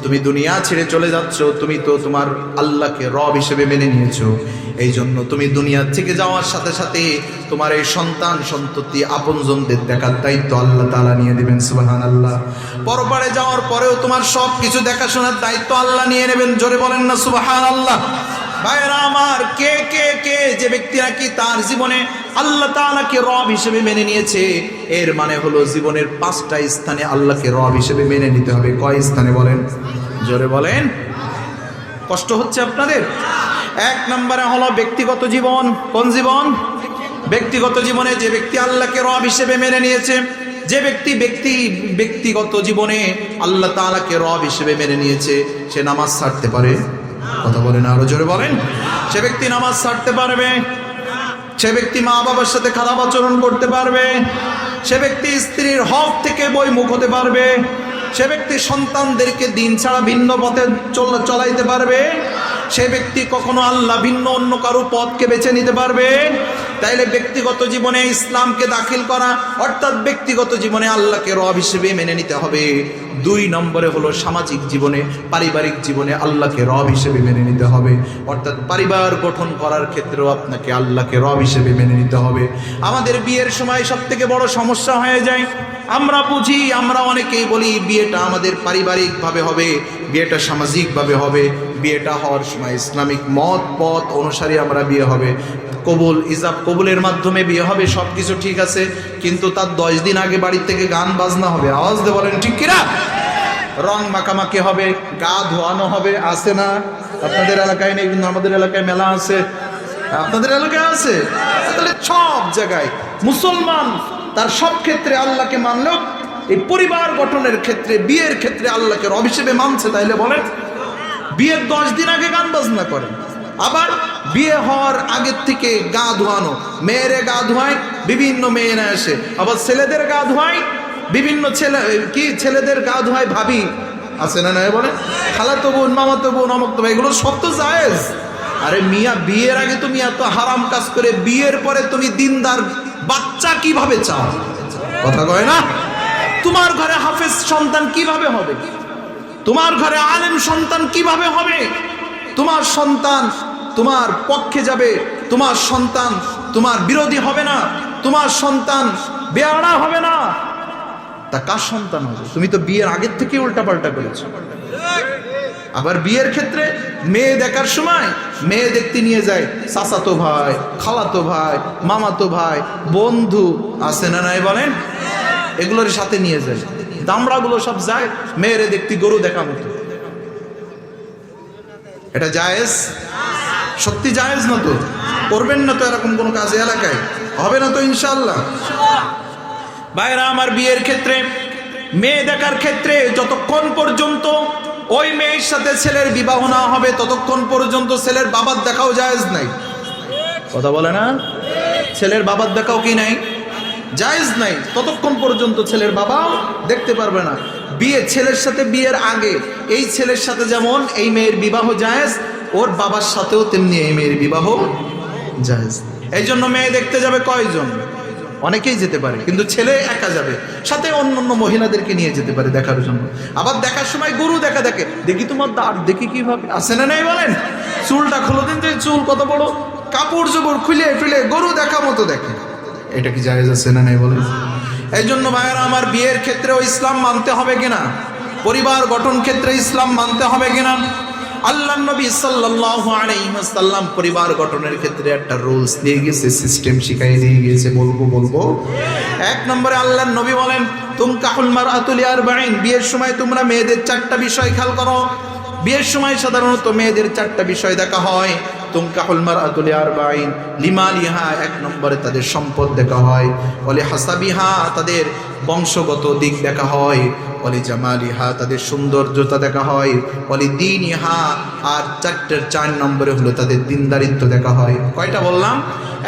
তুমি দুনিয়া ছেড়ে চলে যাচ্ছ, তুমি তো তোমার আল্লাহকে রব হিসেবে মেনে নিয়েছো, এই জন্য তুমি দুনিয়া থেকে যাওয়ার সাথে সাথে তোমার এই সন্তান সন্ততি আপনজনদের দেখার দায়িত্ব আল্লাহ তাআলা নিয়ে দিবেন। সুবহানাল্লাহ। পরপারে যাওয়ার পরেও তোমার সব কিছু দেখাশোনার দায়িত্ব আল্লাহ নিয়ে নেবেন। জোরে বলেন না সুবহানাল্লাহ। ভাইরা আমার, কে কে কে যে ব্যক্তি নাকি তার জীবনে আল্লাহ তাআলাকে রব হিসেবে মেনে নিয়েছে, এর মানে হলো জীবনের 5টা স্থানে আল্লাহকে রব হিসেবে মেনে নিতে হবে। কয় স্থানে বলেন? জোরে বলেন। কষ্ট হচ্ছে আপনাদের? 1 নম্বরে হলো ব্যক্তিগত জীবন। কোন জীবন? ব্যক্তিগত জীবনে যে ব্যক্তি আল্লাহকে রব হিসেবে মেনে নিয়েছে, যে ব্যক্তিগত জীবনে আল্লাহ তাআলাকে রব হিসেবে মেনে নিয়েছে, সে নামাজ ছাড়তে পারে? কথা বলেন, আরো জোরে বলেন। সে ব্যক্তি নামাজ ছাড়তে পারবে? সে ব্যক্তি মা বাবার সাথে খারাপ আচরণ করতে পারবে, সে ব্যক্তি স্ত্রীর হক থেকে বৈমুখ হতে পারবে, সে ব্যক্তি সন্তানদেরকে দিন ছাড়া ভিন্ন পথে চলাইতে পারবে, সে ব্যক্তি কখনো আল্লাহ ভিন্ন অন্য কারো পথকে বেছে নিতে পারবে। তাইলে ব্যক্তিগত জীবনে ইসলামকে দাখিল করা অর্থাৎ ব্যক্তিগত জীবনে আল্লাহকে রব হিসেবে মেনে নিতে হবে। 2 নম্বরে হলো সামাজিক জীবনে, পারিবারিক জীবনে আল্লাহকে রব হিসেবে মেনে নিতে হবে, অর্থাৎ পরিবার গঠন করার ক্ষেত্রেও আপনাকে আল্লাহকে রব হিসেবে মেনে নিতে হবে। আমাদের বিয়ের সময় সব থেকে বড় সমস্যা হয়ে যায়, আমরা বুঝি, আমরা অনেকেই বলি বিয়েটা আমাদের পারিবারিকভাবে হবে, বিয়েটা সামাজিকভাবে হবে, বিয়েটা হওয়ার সময় ইসলামিক মত পথ অনুসারে আমরা বিয়ে হবে, কবুল ইজাব কবুলের মাধ্যমে বিয়ে হবে, সব কিছু ঠিক আছে, কিন্তু তার 10 দিন আগে বাড়ির থেকে গান বাজনা হবে, আওয়াজ দিয়ে বলেন ঠিক কিনা, রং মাখামাখি হবে, গা ধোয়ানো হবে, আছে না? আপনাদের এলাকায় নেই কিন্তু আমাদের এলাকায় মেলা আছে, আপনাদের এলাকায় আছে। তাহলে সব জায়গায় মুসলমান তার সব ক্ষেত্রে আল্লাহকে মানলেও এই পরিবার গঠনের ক্ষেত্রে বিয়ের ক্ষেত্রে আল্লাহকে রব হিসেবে মানছে। তাইলে বলেন বিয়ের 10 দিন আগে গান বাজনা করেন, আবার বিয়ে হওয়ার আগের থেকে গা ধোয়ানো, মেয়েরে গা ধোয়ায় বিভিন্ন মেয়েরা আসে, আবার ছেলেদের গা ধোয়ায় বিভিন্ন ছেলেদের গা ধোয়ায় ভাবি, আছে না? নয় বলে খালাতো বোন, মামাতো বোন, অমুক তো, এগুলো সব তো জায়েজ। আরে মিয়া, বিয়ের আগে তুমি এত হারাম কাজ করে বিয়ের পরে তুমি দিনদার বাচ্চা কিভাবে চাও? কথা কয় না? তোমার ঘরে হাফেজ সন্তান কিভাবে হবে? তোমার ঘরে আলেম সন্তান কিভাবে হবে? তোমার সন্তান তোমার পক্ষে যাবে, তোমার সন্তান তোমার বিরোধী হবে না, তোমার সন্তান বেয়াড়া হবে না, তা কার সন্তান হবে? তুমি তো বিয়ের আগের থেকে উল্টাপাল্টা করেছো। আবার বিয়ের ক্ষেত্রে মেয়ে দেখার সময় মেয়ে দেখতে নিয়ে যায় চাচাতো ভাই, খালাতো ভাই, মামাতো ভাই, বন্ধু, আছে না নাই বলেন? এগুলোর সাথে নিয়ে যায়, দামড়াগুলো সব যায় মেয়েরে দেখতে গরু দেখা মতো। এটা জায়েজ? সত্যি জায়েজ না তো? করবেন না তো এরকম কোনো কাজে, এলাকায় হবে না তো ইনশাআল্লাহ। ভাইরা আমার, বিয়ের ক্ষেত্রে মেয়ে দেখার ক্ষেত্রে যতক্ষণ পর্যন্ত ওই মেয়ের সাথে ছেলের বিবাহ না হবে ততক্ষণ পর্যন্ত ছেলের বাবার দেখাও জায়েজ নাই। কথা বলে না? ছেলের বাবার দেখাও কি নাই? জায়েজ নাই। ততক্ষণ পর্যন্ত ছেলের বাবাও দেখতে পারবে না। বিয়ে ছেলের সাথে বিয়ের আগে এই ছেলের সাথে যেমন এই মেয়ের বিবাহ জায়েজ, ওর বাবার সাথেও তেমনি এই মেয়ের বিবাহ জায়েজ। এই জন্য মেয়ে দেখতে যাবে কয়জন? অনেকেই যেতে পারে, কিন্তু ছেলে একা যাবে, সাথে অন্য মহিলাদেরকে নিয়ে যেতে পারে দেখার জন্য। আবার দেখার সময় গরু দেখা দেখে, দেখি তোমার দাঁত দেখি কিভাবে, আছে না নাই বলেন? চুলটা খুলে দিন, যে চুল কত বড়, কাপড় চোপড় খুলে ফেলে গরু দেখা মতো দেখে, এটা কি জায়েজ আছে না নাই বলেন? এই জন্য ভাইয়েরা আমার, বিয়ের ক্ষেত্রেও ইসলাম মানতে হবে কিনা, পরিবার গঠন ক্ষেত্রে ইসলাম মানতে হবে কিনা। আল্লাহর নবী সাল্লাল্লাহু আলাইহি ওয়াসাল্লাম পরিবার গঠনের ক্ষেত্রে একটা রুলস দিয়ে গেছে, সিস্টেম শিখাই দিয়ে গিয়েছে। বলবো 1 নম্বরে আল্লাহর নবী বলেন, তুনকাহুল মারআতু লিআরবাঈন, বিয়ের সময় তোমরা মেয়েদের 4টা বিষয় খেয়াল করো। বিয়ের সময় সাধারণত মেয়েদের 4টা বিষয় দেখা হয়। তুনকাহুল মারআতু লিআরবাঈন, লিমালিহা, 1 নম্বরে তাদের সম্পদ দেখা হয়, ওয়ালি হাসাবিহা, তাদের বংশগত দিক দেখা হয়, ওয়ালি জামালিহা, তাদের সৌন্দর্যতা দেখা হয়, ওয়ালি দীনিহা, আর 4 নম্বরে হলো তাদের দিনদারিত্ব দেখা হয়। কয়টা বললাম?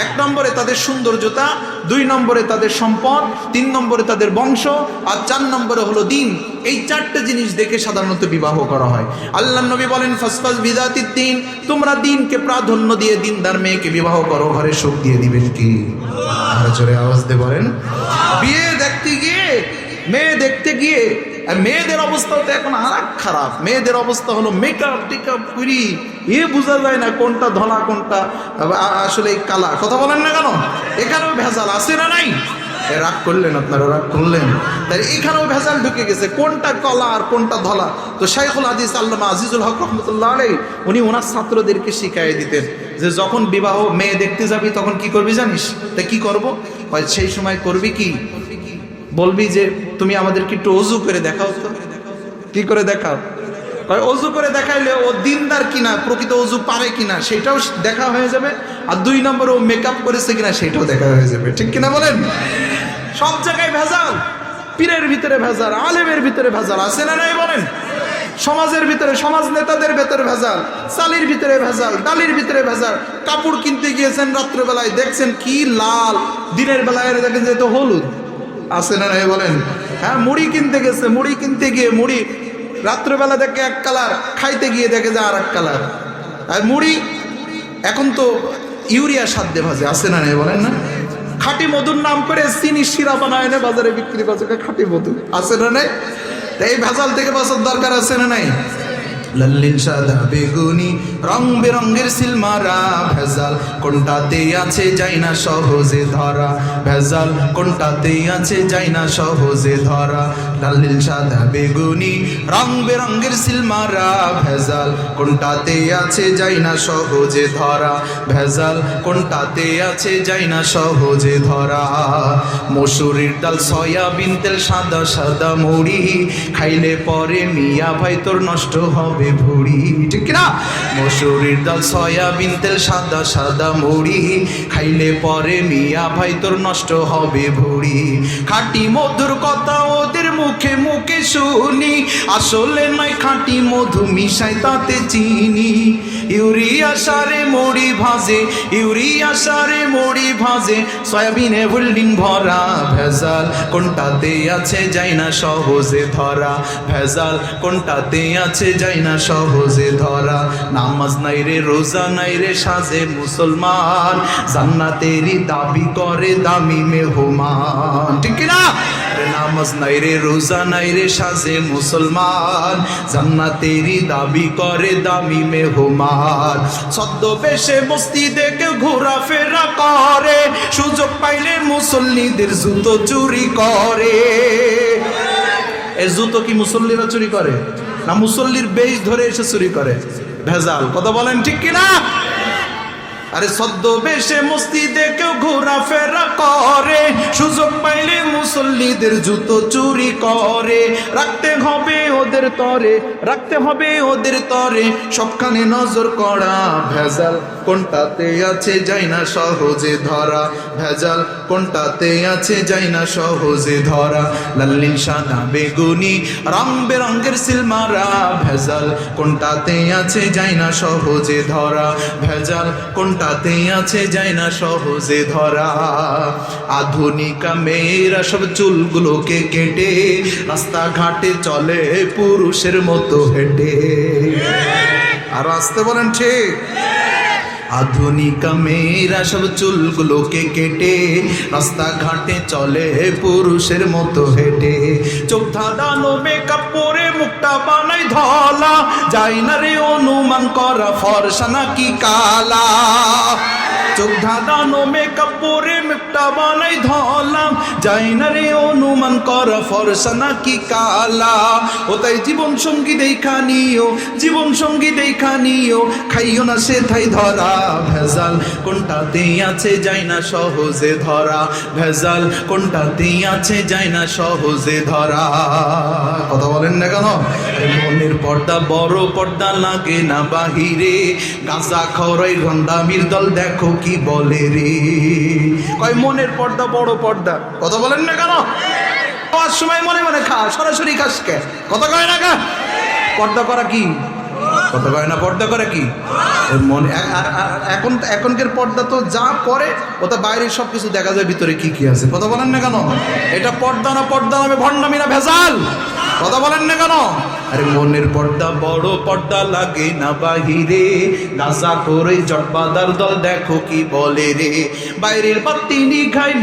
1 নম্বরে তাদের সৌন্দর্যতা, 2 নম্বরে তাদের সম্পদ, 3 নম্বরে তাদের বংশ, আর 4 নম্বরে হলো দিন। এই 4টে জিনিস দেখে সাধারণত বিবাহ করা হয়। আল্লাহর নবী বলেন, ফাসফাস বিযাতিদ দ্বীন, তোমরা দিনকে প্রাধান্য দিয়ে দিনদার মেয়েকে বিবাহ করো, ঘরে সুখ দিয়ে দিবেন কি? আর জোরে আওয়াজ দিয়ে বলেন। বিয়ে দেখতে গিয়ে, মেয়ে দেখতে গিয়ে, মেয়েদের অবস্থা তো এখন আর খারাপ। মেয়েদের অবস্থা হলো মেকআপ টেকআপ করি, বোঝা যায় না কোনটা ধলা কোনটা আসলে কালা। কথা বলেন না কেন? এখানেও ভেজাল আছে না নাই? রাগ করলেন আপনারা, রাগ করলেন? তাই এখানেও ভেজাল ঢুকে গেছে, কোনটা কলা আর কোনটা ধলা। তো শাইখুল হাদিস আল্লামা আজিজুল হক রহমতুল্লাহ আলাইহি উনি ওনার ছাত্রদেরকে শিখাই দিতেন যে যখন বিবাহ মেয়ে দেখতে যাবি তখন কি করবি জানিস? তা কি করব? সেই সময় করবি কি, বলবি যে তুমি আমাদেরকে একটু অজু করে দেখাও তো। কি করে দেখাও? অজু করে দেখাইলে ও দিনদার কিনা, প্রকৃত অজু পারে কিনা সেটাও দেখা হয়ে যাবে, আর 2 নম্বরে ও মেকআপ করেছে কিনা সেটাও দেখা হয়ে যাবে। ঠিক কিনা বলেন? সব জায়গায় ভেজাল, পীরের ভিতরে ভেজাল, আলেমের ভিতরে ভেজাল, আছে না নাই বলেন? সমাজের ভিতরে, সমাজ নেতাদের ভেতরে ভেজাল, চালির ভিতরে ভেজাল, ডালির ভিতরে ভেজাল। কাপড় কিনতে গিয়েছেন রাত্রেবেলায়, দেখছেন কি লাল, দিনের বেলায় দেখেন যে তো হলুদ। আছে না নাই বলেন? হ্যাঁ, মুড়ি কিনতে গেছে, মুড়ি কিনতে গিয়ে মুড়ি রাত্রেবেলা দেখে এক কালার, খাইতে গিয়ে দেখে যে আর এক কালার। আর মুড়ি এখন তো ইউরিয়া সার দিয়ে ভাজে। আছে না নাই বলেন? না, খাঁটি মধুর নাম করে চিনি শিরা বানায় না বাজারে বিক্রি করছে খাঁটি মধু। আছে না নাই? এই ভেজাল থেকে বাঁচার দরকার আছে না নাই? লাল্লিন সাদা বেগুনি রং বেরঙের সিলমারা, ভেজাল কোনটাতে আছে যাই না সহজে ধরা, ভেজাল কোনটাতে আছে যাই না সহজে ধরা। লাল্লিন সাদা বেগুনি রং বেরঙের সিলমারা, ভেজাল কোনটাতে আছে যাই না সহজে ধরা, ভেজাল কোনটাতে আছে যাই না সহজে ধরা। মসুরির ডাল সয়াবিন তেল সাদা সাদা মুড়ি, খাইলে পরে মিয়া ভাই তোর নষ্ট হবে ভুড়ি। ঠিক না? মসুরির ডাল সয়াবিন তেল সাদা সাদা মুড়ি, খাইলে পরে মিয়া ভাই তোর নষ্ট হবে ভুড়ি। খাঁটি মধুর কথা ওদের মুখে মুখে শুনি, আসলে নয় খাঁটি মধু মিশাই তাতে চিনি। ইউরিয়া সারে মুড়ি ভাজে, ইউরিয়া সারে মুড়ি ভাজে, সয়াবিনে হোল্ডিং ভরা, ভেজাল কোনটাতে আছে যাই না সহজে ধরা, ভেজাল কোনটাতে আছে যাই না সহজে ধরা। নামাজ নাই রে রোজা নাই রে সাজে মুসলমান, জান্নাতেরই দাবি করে দামি মেহমান। ঠিক না? নামাজ নাই রে রোজা নাই রে সাজে মুসলমান, জান্নাতেরই দাবি করে দামি মেহমান। ছদ্মবেশে মসজিদে কেউ ঘোরাফেরা করে, সুযোগ পাইলে মুসল্লিদের জুতো চুরি করে। এই জুতো কি মুসল্লিরা চুরি করে না মুসল্লির বেশ ধরে এসে চুরি করে? ভেজাল। কথা বলেন ঠিক কিনা? আরে ছদ্মবেশে মসজিদে কেউ ঘোরাফেরা করে, সুযোগ পাইলে মুসল্লিদের জুতো চুরি করে। রাখতে হবে ওদের তরে, রাখতে হবে ওদের তরে, সবখানে নজর করা, ভেজাল কোনটাতে আছে যাই না সহজে ধরা, ভেজাল কোনটাতে আছে যাই না সহজে ধরা। লাল্লিন সাদা বেগুনি রং বেরঙের সিলমারা, ভেজাল কোনটাতে আছে যাই না সহজে ধরা, ভেজাল কোনটাতে আছে যাই না সহজে ধরা। আধুনিকা মেয়েরা সব চুলগুলোকে কেটে রাস্তাঘাটে চলে পুরুষের মতো হেঁটে। আর আসতে বলেন ঠিক? আধুনিকা মেয়েরা সব চুলগুলোকে কেটে রাস্তাঘাটে চলে পুরুষের মতো হেঁটে। চোখ ধাঁধানো মেকআপ পরে মুখটা বানাই ধলা, যাই না রে অনুমান করা ফর্সা নাকি কালা। চোখ ধাঁধানো মেকআপ পরে মুখটা বানাই ধলা, যাই না রে অনুমান করা ফর্সা নাকি কালা। ও তাই জীবন সঙ্গী দেখা নিও, জীবন সঙ্গী দেখা নিও, খাইও না সে থাই ধরা, ভেজাল কোনটাতে আছে যাই না সহজে ধরা, ভেজাল কোনটাতে আছে যাই না সহজে ধরা। কথা বলেন না কেন? মনের পর্দা বড় পর্দা লাগে না বাহিরে, গাঁজা খরাই রন্দামির দল দেখো কি বলে রে। কয় মনের পর্দা বড় পর্দা। কথা বলেন না কেন? খাওয়ার সময় মনে মনে খা, সরাসরি খাস কে? কথা কয় না কা? পর্দা করা কি? কথা কয় না পর্দা করে কি? মনে এখনকার পর্দা তো যা পরে ওটা বাইরের সব কিছু দেখা যায়, ভিতরে কি কি আছে। কথা বলেন না কেন? এটা পর্দা না, পর্দা নামে ভণ্ডামি না ভেজাল। কথা বলেন না কেন? আরে মনের পর্দা বড় পর্দা লাগে না বাহিরে, গাঁজা করে জটবাদার দল দেখো কি বলে রে। বাইরের বাতি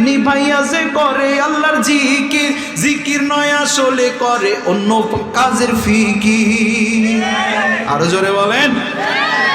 নিভাইয়া যে করে আল্লাহর জিকির, জিকির নয় আসলে করে অন্য কাজের ফিকির। আরো জোরে বলেন।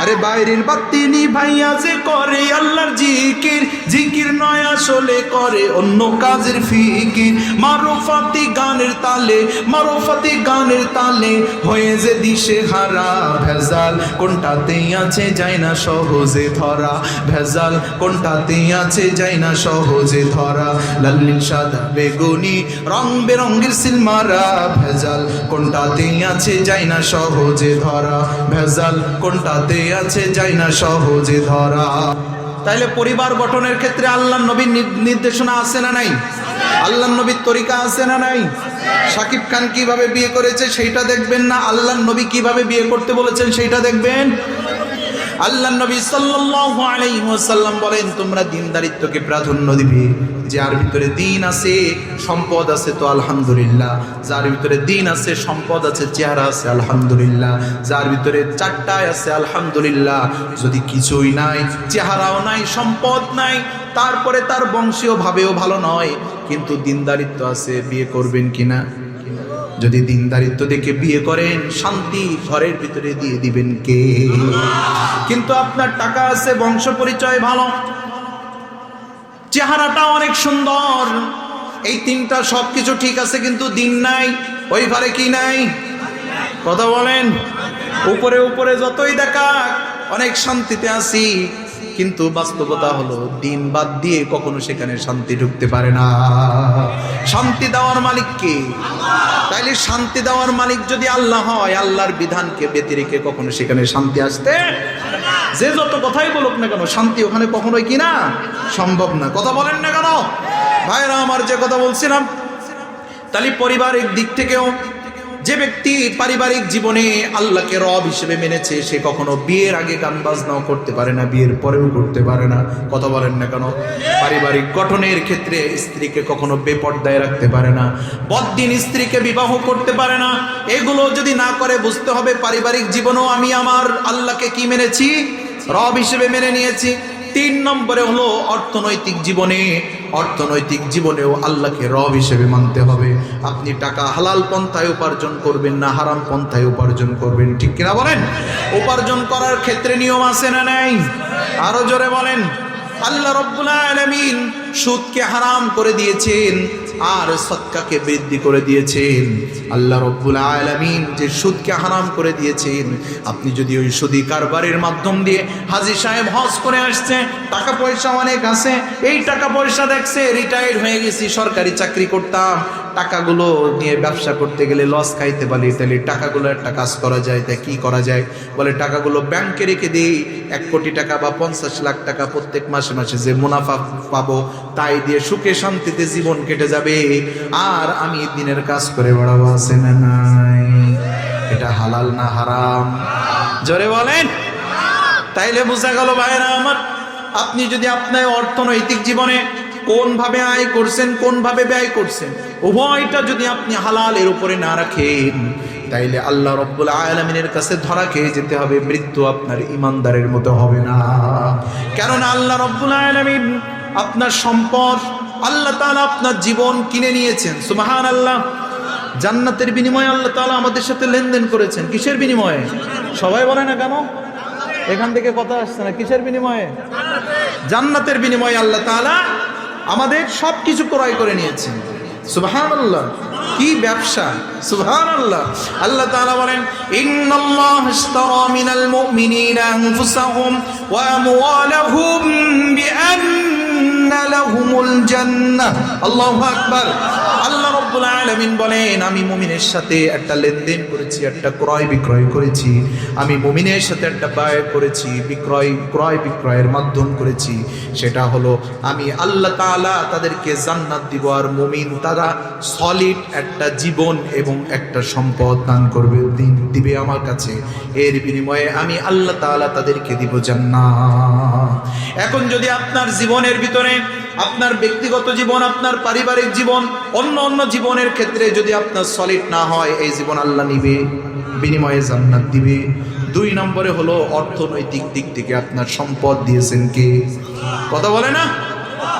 আরে বাইরের বাতি নিভাইয়া যে করে আল্লাহর জিকির, জিকির নয় আসলে করে অন্য কাজের ফিকির। মারুফাতি গানের তালে, মারুফাতি গানের তালে হয়ে যে দিশে হারা, ভেজাল কোনটাতে আছে যাই না সহজে ধরা, ভেজাল কোনটাতে আছে যাই না সহজে ধরা। লাল্লিন সাদা বেগুনি রং বেরঙের সিলমারা, ভেজাল কোনটাতে আছে যাই না সহজে ধরা, ভেজাল কোনটাতে আছে যাই না সহজে ধরা। তাইলে পরিবার গঠনের ক্ষেত্রে আল্লাহর নবীর নির্দেশনা আছে না নাই? আল্লাহর নবীর তরিকা আছে না নাই? শাকিব খান কিভাবে বিয়ে করেছে সেইটা দেখবেন না, আল্লাহর নবী কিভাবে বিয়ে করতে বলেছেন সেইটা দেখবেন। আল্লাহর নবী সাল্লাল্লাহু আলাইহি ওয়াসাল্লাম বলেন, তোমরা দ্বীনদারিত্বকে প্রাধান্য দিবে। যার ভিতরে দ্বীন আছে, সম্পদ আছে তো আলহামদুলিল্লাহ। যার ভিতরে দ্বীন আছে, সম্পদ আছে, চেহারা আছে আলহামদুলিল্লাহ। যার ভিতরে চারটায় আছে আলহামদুলিল্লাহ। যদি কিছুই নাই, চেহারাও নাই, সম্পদ নাই, তারপরে তার বংশীয় ভাবেও ভালো নয়, কিন্তু দ্বীনদারিত্ব আছে, বিয়ে করবেন কিনা? যদি দ্বীনদারিত্ব দেখে বিয়ে করেন, শান্তি ঘরের ভিতরে দিয়ে দিবেন কে? কিন্তু আপনার টাকা আছে, বংশ পরিচয় ভালো, চেহারাটা অনেক সুন্দর, এই তিনটা সবকিছু ঠিক আছে, কিন্তু দিন নাই, ওই ঘরে কি নাই? কথা বলেন। উপরে উপরে যতই দেখা অনেক শান্তিতে আছি, কিন্তু বাস্তবতা হলো দিন বাদ দিয়ে কখনো সেখানে শান্তি ঢুকতে পারে না। শান্তি দেওয়ার মালিক কে? তাইলে শান্তি দেওয়ার মালিক যদি আল্লাহ হয়, আল্লাহর বিধানকে ব্যতি রেখে কখনো সেখানে শান্তি আসতে, যে যত কথাই বলুক না কেন, শান্তি ওখানে কখনোই কি না সম্ভব না। কথা বলেন না কেন ভাইরা আমার? যে কথা বলছিলাম, তাহলে পারিবারিক দিক থেকেও যে ব্যক্তি পারিবারিক জীবনে আল্লাহকে রব হিসেবে মেনেছে, সে কখনো বিয়ের আগে গান বাজনাও করতে পারে না, বিয়ের পরেও করতে পারে না। কথা বলেন না কেন? পারিবারিক গঠনের ক্ষেত্রে স্ত্রীকে কখনো বেপর্দায় রাখতে পারে না, বদ্দিন স্ত্রীকে বিবাহ করতে পারে না। এগুলো যদি না করে, বুঝতে হবে পারিবারিক জীবনেও আমি আমার আল্লাহকে কি মেনেছি? রব হিসেবে মেনে নিয়েছি। 3 নম্বরে হলো অর্থনৈতিক জীবনে। অর্থনৈতিক জীবনেও আল্লাহকে রব হিসেবে মানতে হবে। আপনি টাকা হালাল পন্থায় উপার্জন করবেন না হারাম পন্থায় উপার্জন করবেন, ঠিক কিনা বলেন? উপার্জন করার ক্ষেত্রে নিয়ম আছে না নাই? আরো জোরে বলেন। আল্লাহ রাব্বুল আলামিন সুদকে হারাম করে দিয়েছেন আর সদকাকে বৃদ্ধি করে দিয়েছেন। আল্লাহ রাব্বুল আলামিন যে সুদকে হারাম করে দিয়েছেন, আপনি যদি ওই সুদি কারবারের মাধ্যম দিয়ে, হাজী সাহেব হজ করে আসছে, টাকা পয়সা অনেক আছে, এই টাকা পয়সা দেখছে, রিটায়ার্ড হয়ে গেছি, সরকারি চাকরি করতাম, টাকাগুলো নিয়ে ব্যবসা করতে গেলে লস খাইতে পারি, তাহলে টাকাগুলো একটা কাজ করা যায়। তাই কি করা যায়? বলে টাকাগুলো ব্যাংকে রেখে দিই, 1 কোটি টাকা বা 50 লাখ টাকা প্রত্যেক মাসে মাসে যে মুনাফা পাবো, তাই দিয়ে সুখে শান্তিতে জীবন কেটে যাবে, আর আমি দিনের কাজ করে বেড়াবো। আছে না নাই? এটা হালাল না হারাম? জোরে বলেন। তাইলে বোঝা গেল ভাইরা আমার, আপনি যদি আপনার অর্থনৈতিক জীবনে কোনভাবে আয় করছেন, কোনভাবে ব্যয় করছেন, উভয়টা যদি আপনি হালালের উপরে না রাখেন, তাইলে আল্লাহ রাব্বুল আলামিনের কাছে ধরা খেয়ে যেতে হবে। মৃত্যু আপনার ইমানদারের মতো হবে না। কেননা আল্লাহ রাব্বুল আলামিন আপনার সম্পদ, আল্লাহ তাআলা আপনার জীবন কিনে নিয়েছেন। সুবহানাল্লাহ। জান্নাতের বিনিময়ে আল্লাহ তাআলা আমাদের সাথে লেনদেন করেছেন। কিসের বিনিময়ে? সবাই বলে না কেন? এখান থেকে কথা আসছে না। কিসের বিনিময়ে? জান্নাতের বিনিময়ে আল্লাহ তাআলা আমাদের সবকিছু ক্রয় করে নিয়েছেন। সুবহানাল্লাহ। কি ব্যবসা! সুবহানাল্লাহ। আল্লাহ তাআলা বলেন, ইন্নাল্লাহা ইশতারা মিনাল মুমিনিনা আনফুসাহুম ওয়া আমওয়ালাহুম বিআন্না লাহুমুল জান্নাহ। আল্লাহু আকবার। আল্লাহ রাব্বুল আলামিন বলেন, আমি মুমিনের সাথে একটা লেনদেন করেছি, একটা ক্রয় বিক্রয় করেছি। আমি মুমিনের সাথে একটা ব্যয় করেছি, ক্রয় বিক্রয়ের মাধ্যম করেছি। সেটা হলো আমি আল্লাহ তাআলা তাদেরকে জান্নাত দিব, আর মুমিন তারা সলিড একটা জীবন এবং একটা সম্পদ দান করবে, দিবে আমার কাছে। এর বিনিময়ে আমি আল্লাহ তাআলা তাদেরকে দিব জান্নাত। এখন যদি আপনার জীবনের ভিতরে, আপনার ব্যক্তিগত জীবন, আপনার পারিবারিক জীবন, অন্য জীবনের ক্ষেত্রে যদি আপনার সলিড না হয়, এই জীবন আল্লাহ নিবে, বিনিময়ে জান্নাত দিবে। 2 নম্বরে হলো অর্থনৈতিক দিক থেকে আপনার সম্পদ দিয়েছেন কে? কথা বলে না?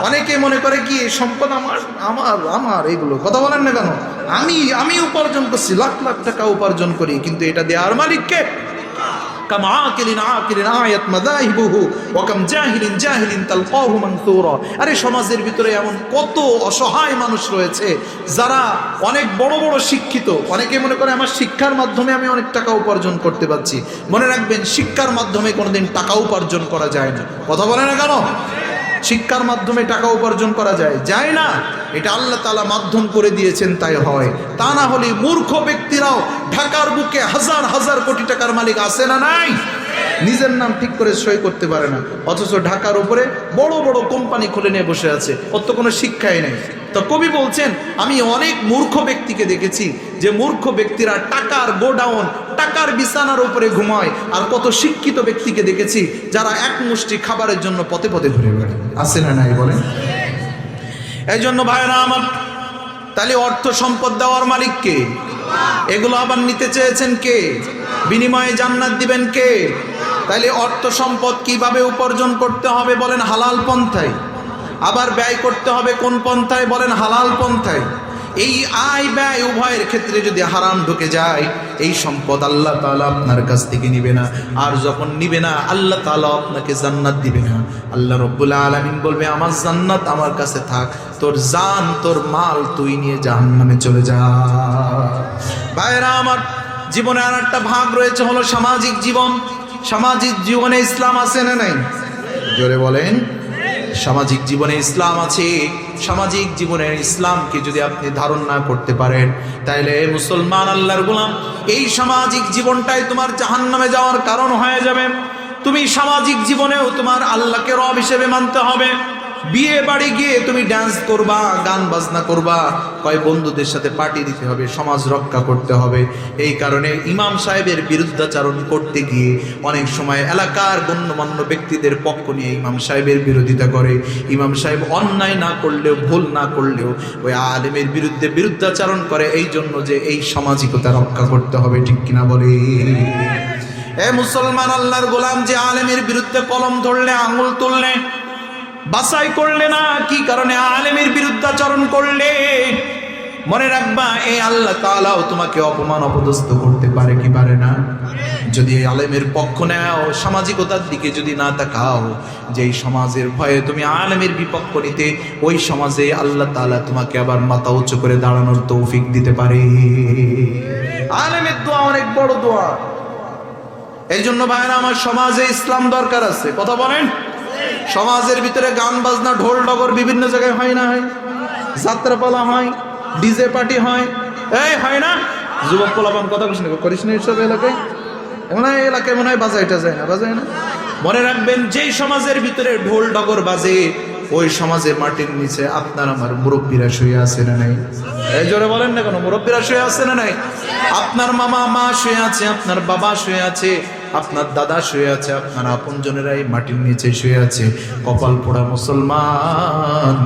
অনেকে মনে করে কি সম্পদ আমার আমার আমার এগুলো। কথা বলেন না কেন? আমি উপার্জন করছি, লাখ লাখ টাকা উপার্জন করি, কিন্তু এটা দেওয়ার মালিক কে? আরে সমাজের ভিতরে এমন কত অসহায় মানুষ রয়েছে যারা অনেক বড় বড় শিক্ষিত। অনেকে মনে করে আমার শিক্ষার মাধ্যমে আমি অনেক টাকা উপার্জন করতে পারছি। মনে রাখবেন, শিক্ষার মাধ্যমে কোনোদিন টাকা উপার্জন করা যায় না। কথা বলে না কেন? শিক্ষার মাধ্যমে টাকা উপার্জন করা যায় না। এটা আল্লাহ তাআলা মাধ্যম করে দিয়েছেন, তাই হয়। তা না হলে মূর্খ ব্যক্তিরাও ঢাকার বুকে হাজার হাজার কোটি টাকার মালিক আছে না নাই? নিজের নাম ঠিক করে সই করতে পারে না, অথচ ঢাকার উপরে বড় বড় কোম্পানি খুলে নিয়ে বসে আছে। ওর তো কোনো শিক্ষাই নেই। তো কবি বলছেন, আমি অনেক মূর্খ ব্যক্তিকে দেখেছি যে মূর্খ ব্যক্তিরা টাকার গোডাউন, টাকার বিছানার উপরে ঘুমায়, আর কত শিক্ষিত ব্যক্তিকে দেখেছি যারা এক মুষ্টি খাবারের জন্য পথে পথে ঘুরে বেড়ায়। আছে না নাই বলেন? এই জন্য ভাইরা আমার, তাহলে অর্থ সম্পদ দেওয়ার মালিক কে? এগুলো আবার নিতে চেয়েছেন কে? বিনিময়ে জান্নাত দিবেন কে? তাহলে অর্থ সম্পদ কিভাবে উপার্জন করতে হবে বলেন? হালাল পন্থায়। আবার ব্যয় করতে হবে কোন পন্থায় বলেন? হালাল পন্থায়। এই আয় ব্যয় উভয়ের ক্ষেত্রে যদি হারাম ঢুকে যায়, এই সম্পদ আল্লাহ তাআলা আপনার কাছ থেকে নিবে না। আর যখন নিবে না, আল্লাহ তাআলা আপনাকে জান্নাত দিবে না। আল্লাহ রাব্বুল আলামিন বলবে, আমার জান্নাত আমার কাছে থাক, তোর জান তোর মাল তুই নিয়ে জাহান্নামে চলে যা। ভাইরা আমার, জীবনে আর একটা ভাগ রয়েছে, হলো সামাজিক জীবন। সামাজিক জীবনে ইসলাম আছে না নাই? জোরে বলেন। সামাজিক জীবনে ইসলাম আছে। সামাজিক জীবনের ইসলামকে যদি আপনি ধারণ না করতে পারেন, তাহলে মুসলমান আল্লাহর গোলাম, এই সামাজিক জীবনটাই তোমার জাহান্নামে যাওয়ার কারণ হয়ে যাবে। তুমি সামাজিক জীবনেও তোমার আল্লাহকে রব হিসেবে মানতে হবে। বিয়ে বাড়ি গিয়ে তুমি ডান্স করবা, গান বাজনা করবা, কয় বন্ধুদের সাথে পার্টি দিতে হবে, সমাজ রক্ষা করতে হবে। এই কারণে ইমাম সাহেবের বিরুদ্ধাচরণ করতে গিয়ে অনেক সময় এলাকার গণ্যমান্য ব্যক্তিদের পক্ষ নিয়ে ইমাম সাহেবের বিরোধিতা করে। ইমাম সাহেব অন্যায় না করলেও, ভুল না করলেও ওই আলেমের বিরুদ্ধে বিরুদ্ধাচরণ করে, এই জন্য যে এই সামাজিকতা রক্ষা করতে হবে। ঠিক কিনা বলে? এ মুসলমান আল্লাহর গোলাম, যে আলেমের বিরুদ্ধে কলম ধরলে, আঙুল তুললে, বাছাই করলে না, কি কারণে আলেমের বিরুদ্ধাচরণ করলে, মনে রাখবা এই আল্লাহ তাআলাও তোমাকে অপমান অপদস্থ করতে পারে কি পারে না? যদি এই আলেমের পক্ষ নাও, সামাজিকতার দিকে যদি না তাকাও, যেই সমাজের ভয়ে তুমি আলেমের বিপক্ষ নিতে, ওই সমাজে আল্লাহ তাআলা তোমাকে আবার মাথা উঁচু করে দাঁড়ানোর তৌফিক দিতে পারে। আলেমের দোয়া অনেক বড় দোয়া। এই জন্য ভাইরা আমার, সমাজে ইসলাম দরকার আছে। কথা বলেন। সমাজের ভিতরে গান বাজনা, ঢোল ডগর বিভিন্ন জায়গায় হয় না? হয়। যাত্রাপালা হয়, ডিজে পার্টি হয়, এই হয় না? যুবক পোলাপান কথা করিস না এইসব এলাকায়। মনে হয় এলাকায় মনে হয় বাজাইটা যায় না, বাজায় না। মনে রাখবেন, যেই সমাজের ভিতরে ঢোল ডগর বাজে, ওই সমাজে মাটির নিচে আপনার আমার মুরব্বীরা শুয়ে আছে না নাই? এই জোরে বলেন না কেন? মুরব্বীরা শুয়ে আছে না নাই? আপনার মামা মা শুয়ে আছে, আপনার বাবা শুয়ে আছে, আপনার দাদা শুয়ে আছে, আপনার আপনজনেরাই মাটির নিচে শুয়ে আছে। কপাল পোড়া মুসলমান,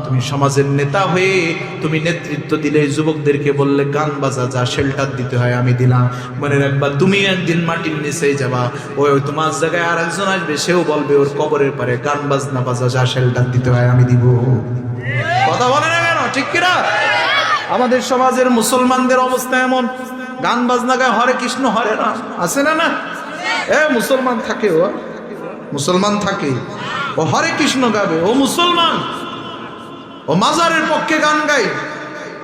তুমি সমাজের নেতা হয়ে তুমি নেতৃত্ব দিলে, যুবকদেরকে বললে গান বাজা, যা শেল্টার দিতে হয় আমি দিলাম। মনে রাখবা, তুমি একদিন মাটির নিচেই যাবা, ওই তোমার জায়গায় আর একজন আসবে, সেও বলবে ওর কবরের পারে গান বাজনা বাজা, যা শেল্টার দিতে হয় আমি দিব। কথা বলে না কেন? ঠিক কিনা? আমাদের সমাজের মুসলমানদের অবস্থা এমন, গান বাজনা গায়ে, হরে কৃষ্ণ হরে রাম, আছে না? না, মুসলমান থাকে, ও মুসলমান থাকে, ও হরে কৃষ্ণ গাবে, ও মুসলমান, ও মাজারের পক্ষে গান গায়,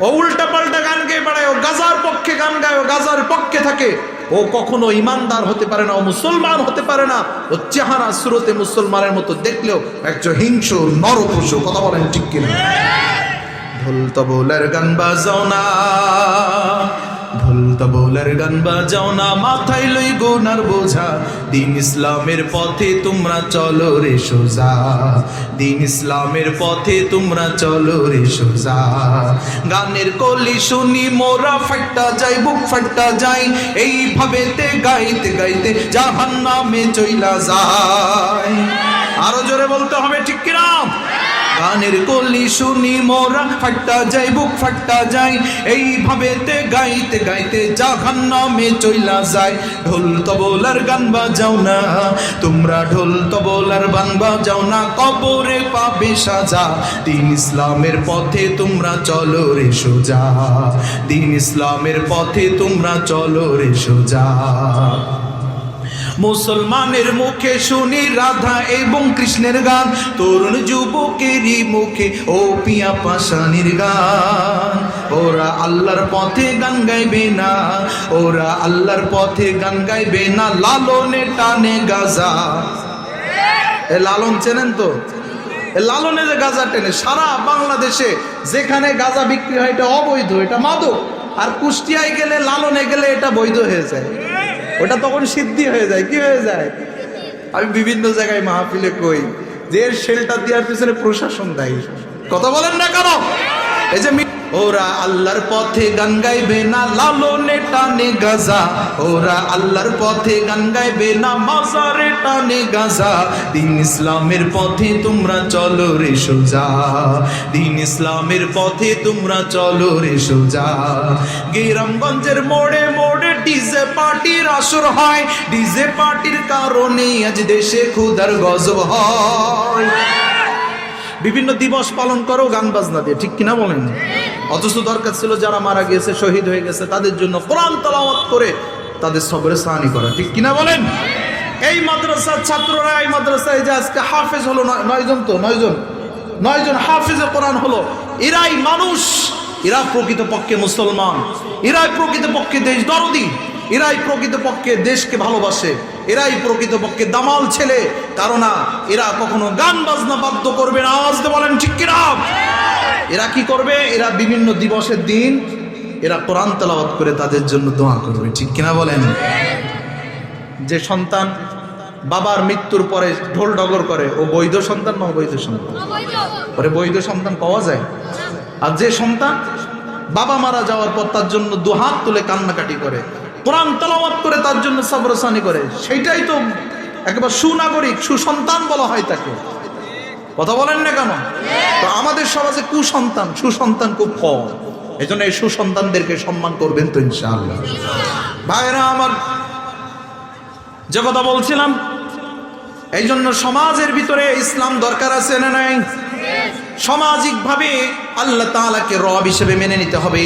ও উল্টা পাল্টা গান গেয়ে বেড়ায়, ও গাজার পক্ষে গান গায়, ও গাজার পক্ষে থাকে। ও কখনো ইমানদার হতে পারে না, ও মুসলমান হতে পারে না। ও চেহারা সুরতে মুসলমানের মতো দেখলেও একজন হিংস্র নরপশু। কথা বলেন ঠিক কিনা? ঢোল তবলার গান বাজাও না, ঢোল তবলার গান বাজাও না, মাথায় লই গুনার বোঝা। দিন ইসলামের পথে তোমরা চলো রে সোজা, দিন ইসলামের পথে তোমরা চলো রে সোজা। গানের কলি শুনি মোরা ফাট্টা যাই, বুক ফাট্টা যাই, এইভাবে গাইতে গাইতে জাহান্নামে চইলা যায়। আরো জোরে বলতে হবে, ঠিক কিনা? গানের কলি শুনি মোরা ফাট্টা যাই, বুক ফাট্টা যাই, এইভাবে গাইতে গাইতে জাহান্নামে চইলা যায়। ঢোল তবলার গান বাজাও না তোমরা, ঢোল তবলার গান বাজাও না, কবরে পাবে সাজা। দিন ইসলামের পথে তোমরা চলো রে সোজা, দিন ইসলামের পথে তোমরা চলো রে সোজা। মুসলমানের মুখে শুনি রাধা এবং কৃষ্ণের গান, তরুণ যুবকেরই মুখে ও পিয়া পাশানির গান। ওরা আল্লাহর পথে গান গাইবে না, ওরা আল্লাহর পথে গান গাইবে না, লালনে টানে গাজা। এ লালন চেনেন তো? এ লালনে যে গাজা টেনে, সারা বাংলাদেশে যেখানে গাজা বিক্রি হয় এটা অবৈধ, এটা মাদক। আর কুষ্টিয়ায় গেলে, লালনে গেলে এটা বৈধ হয়ে যায়, ওটা তখন সিদ্ধি হয়ে যায়। কি হয়ে যায়? আমি বিভিন্ন জায়গায় মাহফিলে কই যে এর শেল্টার দেওয়ার পিছনে প্রশাসন দায়ী। কথা বলেন না কেন? এই যে ওরা আল্লাহর পথে গান গাইবে না লালনে টানে গাজা, ওরা আল্লাহর পথে গান গাইবে না মাজারে টানে গাজা। দিন ইসলামের পথে তোমরা চলো রে সোজা, দিন ইসলামের পথে তোমরা চলো রে সোজা। গ্রামগঞ্জের মোড়ে মোড়ে ডিজে পার্টির আসর হয়, ডিজে পার্টির কারণে আজ দেশে ক্ষুধার গজব হয়। বিভিন্ন দিবস পালন করো গান বাজনা দিয়ে, ঠিক কিনা বলেন? অথচ দরকার ছিল যারা মারা গিয়েছে, শহীদ হয়ে গেছে, তাদের জন্য কোরআন তেলাওয়াত করে তাদের সবরে সাহানি করা, ঠিক কিনা বলেন? এই মাদ্রাসার ছাত্ররা, এই মাদ্রাসায় যে আজকে হাফেজ হলো নয় জন হাফেজে কোরআন হলো, এরাই মানুষ, এরা প্রকৃতপক্ষে মুসলমান, এরাই প্রকৃতপক্ষে দেশ দরদি, এরাই প্রকৃতপক্ষে দেশকে ভালোবাসে, এরাই প্রকৃতপক্ষে দামাল ছেলে। কারণ এরা কখনো গান বাজনা বাধ্য করবে না, আওয়াজ দিয়ে বলেন ঠিক কিনা? এরা কি করবে? এরা বিভিন্ন দিবসের দিন এরা কোরআন তেলাওয়াত করে তাদের জন্য দোয়া করবে, ঠিক কিনা বলেন? যে সন্তান বাবার মৃত্যুর পরে ঢোল ডগর করে, ও বৈধ সন্তান না অবৈধ সন্তান? ওরে বৈধ সন্তান পাওয়া যায়। আর যে সন্তান বাবা মারা যাওয়ার পর তার জন্য দুহাত তুলে কান্নাকাটি করে, কোরআন তেলাওয়াত করে তার জন্য সবরসানি করে, সেইটাই তো একেবারে সুনাগরিক, সুসন্তান বলা হয় তাকে। কথা বলেন না কেন? তো আমাদের সমাজে কুসন্তান, সুসন্তান খুব কম। এই জন্য এই সুসন্তানদেরকে সম্মান করবেন তো ইনশাআল্লাহ। ভাইরা আমার, যে কথা বলছিলাম, এই জন্য সমাজের ভিতরে ইসলাম দরকার আছে না নাই? সামাজিকভাবে আল্লাহ তাআলাকে রব হিসেবে মেনে নিতে হবে।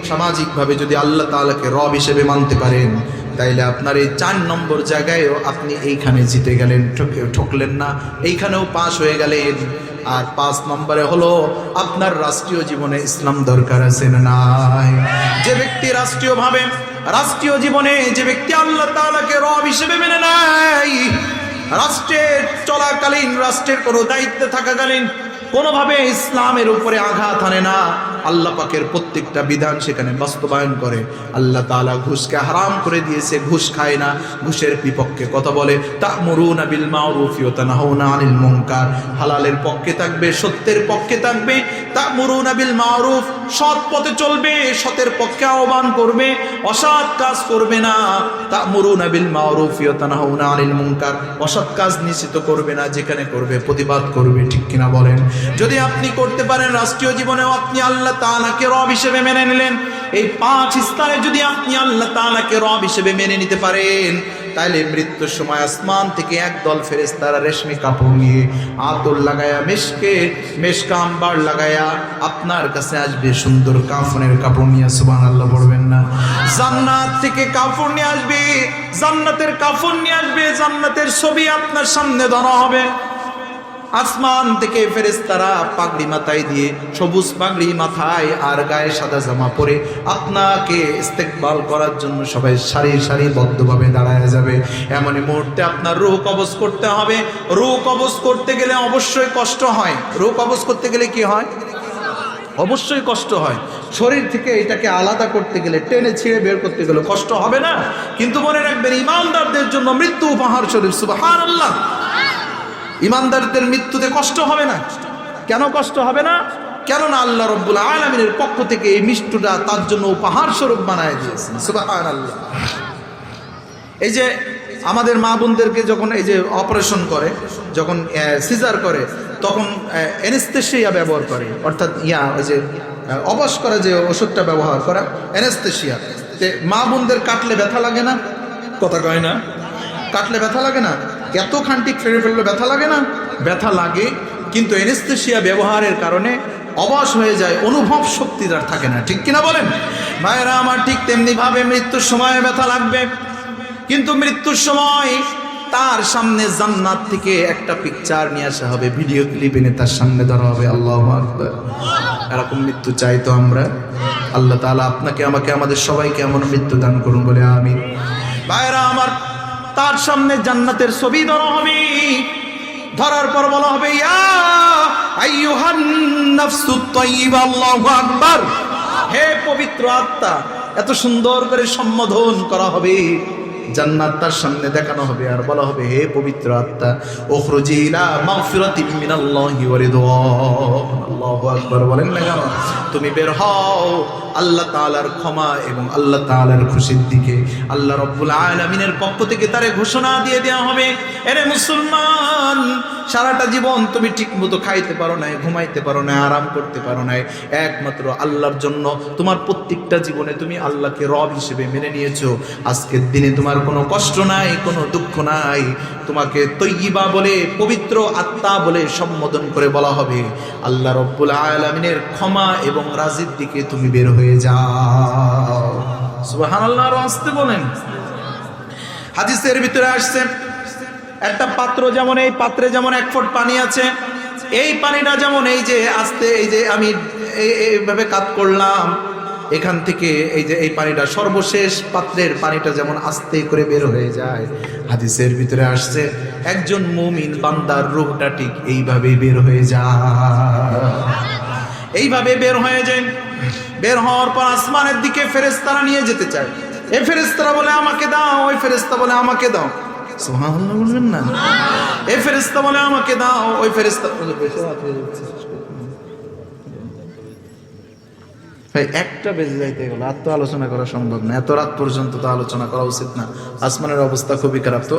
সামাজিকভাবে যদি আল্লাহ তাআলাকে রব হিসেবে মানতে পারেন, তাইলে আপনার এই 4 নম্বর জায়গায়ও আপনি এইখানে জিতে গেলেন, ঠকলেন না, এইখানেও পাস হয়ে গেলেন। আর 5 নম্বরে হলো আপনার রাষ্ট্রীয় জীবনে ইসলাম দরকার আছে না নাই? যে ব্যক্তি রাষ্ট্রীয় জীবনে যে ব্যক্তি আল্লাহ তাআলাকে রব হিসেবে মেনে নেয়, রাষ্ট্রের চলাকালীন, রাষ্ট্রের কোনো দায়িত্বে থাকাকালীন কোনোভাবে ইসলামের উপরে আঘাত আনে না, আল্লাহ পাকের প্রত্যেকটা বিধান সেখানে বাস্তবায়ন করে। আল্লাহ তাআলা ঘুষকে হারাম করে দিয়েছে, ঘুষ খায় না, ঘুষের বিপক্ষে কথা বলে। তা'মুরুনা বিল মা'রুফ ওয়া তানহাউনা আনিল মুনকার, হালালের পক্ষে থাকবে, সত্যের পক্ষে থাকবে। তা'মুরুনা বিল মা'রুফ, সৎ পথে চলবে, সতের পক্ষে আহ্বান করবে, অসৎ কাজ করবে না। তা'মুরুনা বিল মা'রুফ ওয়া তানহাউনা আনিল মুনকার, অসৎ কাজ নিষিদ্ধ করবে না, যেখানে করবে প্রতিবাদ করবে, ঠিক কিনা বলেন? যদি আপনি করতে পারেন, রাষ্ট্রীয় জীবনেও আপনি আল্লাহ তাআলাকে রব হিসেবে মেনে নিলেন। এই 5 স্থানে যদি আপনি আল্লাহ তাআলাকে রব হিসেবে মেনে নিতে পারেন, তাহলে মৃত্যুর সময় আসমান থেকে একদল ফেরেশতারা রেশমি কাপড় নিয়ে, আতর লাগায়া, মেশকা আম্বার লাগায়া আপনার কাছে আসবে, সুন্দর কাফনের কাপড় নিয়ে। সুবহানাল্লাহ পড়বেন না? জান্নাত থেকে কাপড় নিয়ে আসবে, জান্নাতের কাপড় নিয়ে আসবে, জান্নাতের ছবি আপনার সামনে ধরা হবে। আসমান থেকে ফেরেশতারা পাগড়ি মাথায় দিয়ে, সবুজ পাগড়ি মাথায় আর গায়ে সাদা জামা পরে আপনাকে ইস্তেকবাল করার জন্য সবাই সারি সারিবদ্ধভাবে দাঁড়ায় যাবে। এমনই মুহূর্তে আপনার রূহ কবজ করতে হবে। রূহ কবজ করতে গেলে অবশ্যই কষ্ট হয়। রূহ কবজ করতে গেলে কি হয়? অবশ্যই কষ্ট হয়। শরীর থেকে এটাকে আলাদা করতে গেলে, টেনে ছিঁড়ে বের করতে গেলে কষ্ট হবে না? কিন্তু মনে রাখবেন, ঈমানদারদের জন্য মৃত্যু উপহার স্বরূপ। সুবহানাল্লাহ। ঈমানদারদের মৃত্যুতে কষ্ট হবে না। কেন কষ্ট হবে না? কেননা আল্লাহ রাব্বুল আলামিনের পক্ষ থেকে এই মৃত্যুটা তার জন্য উপহার স্বরূপ বানায় দিয়েছেন। সুবহানাল্লাহ। এই যে আমাদের মা বোনদেরকে যখন এই যে অপারেশন করে, যখন সিজার করে, তখন অ্যানেস্থেসিয়া ব্যবহার করে, অর্থাৎ ওই যে অবশ করা যে ওষুধটা ব্যবহার করা, অ্যানেস্থেসিয়া। মা বোনদের কাটলে ব্যথা লাগে না? কথা কয় না? কাটলে ব্যথা লাগে না? এত খান্তিক ফেলে ফেললে ব্যথা লাগে না? ব্যথা লাগে, কিন্তু অ্যানেস্থেসিয়া ব্যবহারের কারণে অবশ হয়ে যায়, অনুভব শক্তি তার থাকে না, ঠিক কিনা বলেন? ভাইরা আমার, ঠিক তেমনি ভাবে মৃত্যুর সময় ব্যথা লাগবে, কিন্তু মৃত্যুর সময় তার সামনে জান্নাত থেকে একটা পিকচার নিয়ে আসা হবে, ভিডিও ক্লিপ এনে তার সামনে ধরা হবে। আল্লাহু আকবার। এরকম মৃত্যু চাই তো আমরা? আল্লাহ তাআলা আপনাকে, আমাকে, আমাদের সবাইকে এমন মৃত্যু দান করুন বলে আমিন। ভাইরা আমার, তার সামনে জান্নাতের ছবি ধরা হবে। ধরার পর বলা হবে, ইয়া আইয়ুহান নাফসুত তাইয়্যিবা, আল্লাহু আকবার। হে পবিত্র আত্মা, এত সুন্দর করে সম্বোধন করা হবে। জান্নাত তার সামনে দেখানো হবে আর বলা হবে, হে পবিত্র আত্মা, উখরুজি ইলা মাগফিরাতিন মিনাল্লাহি ওয়া রিদওয়ান। আল্লাহু আকবার বলেন না কেন? তুমি বের হও আল্লাহ তাআলার ক্ষমা এবং আল্লাহ তাআলার খুশির দিকে। আল্লাহ রাব্বুল আলামিনের পক্ষ থেকে তারে ঘোষণা দিয়ে দেওয়া হবে, এরে মুসলমান, সারাটা জীবন তুমি ঠিকমতো খাইতে পারো নাই, ঘুমাইতে পারো নাই, আরাম করতে পারো নাই, একমাত্র আল্লাহর জন্য তোমার প্রত্যেকটা জীবনে তুমি আল্লাহকে রব হিসেবে মেনে নিয়েছো। আজকের দিনে তোমার কোনো কষ্ট নাই, কোনো দুঃখ নাই, তোমাকে তৈয়িবা বলে, পবিত্র আত্মা বলে সম্বোধন করে বলা হবে। আল্লাহ রাব্বুল আলামিনের ক্ষমা এবং রাজির দিকে তুমি বের হয়ে যাও। সুবহানাল্লাহ, আর আসতে বলেন। হাদিসের ভিতরে আসছে, একটা পাত্র যেমন, এই পাত্রে যেমন 1 ফুট পানি আছে, এই পানিটা যেমন এই যে আস্তে, এই যে আমি এইভাবে কাত করলাম, এখান থেকে এই যে এই পানিটা সর্বশেষ পাত্রের পানিটা যেমন আস্তে করে বের হয়ে যায়, হাদিসের ভিতরে আসছে একজন মুমিন বান্দার রূহটা ঠিক এইভাবেই বের হয়ে যায়, এইভাবে বের হয়ে যায়। বের হওয়ার পর আসমানের দিকে ফেরেশতারা নিয়ে যেতে চায়। এই ফেরেশতারা বলে আমাকে দাও, ওই ফেরেশতা বলে আমাকে দাও। সুবহানাল্লাহ বলবেন না? এই ফেরেশতা বলে আমাকে দাও, ওই ফেরেশতা বলে ভাই 1টা বেজে যাইতে গেল, আর তো আলোচনা করা সম্ভব না, এত রাত পর্যন্ত তো আলোচনা করা উচিত না। আসমানের অবস্থা খুবই খারাপ। তো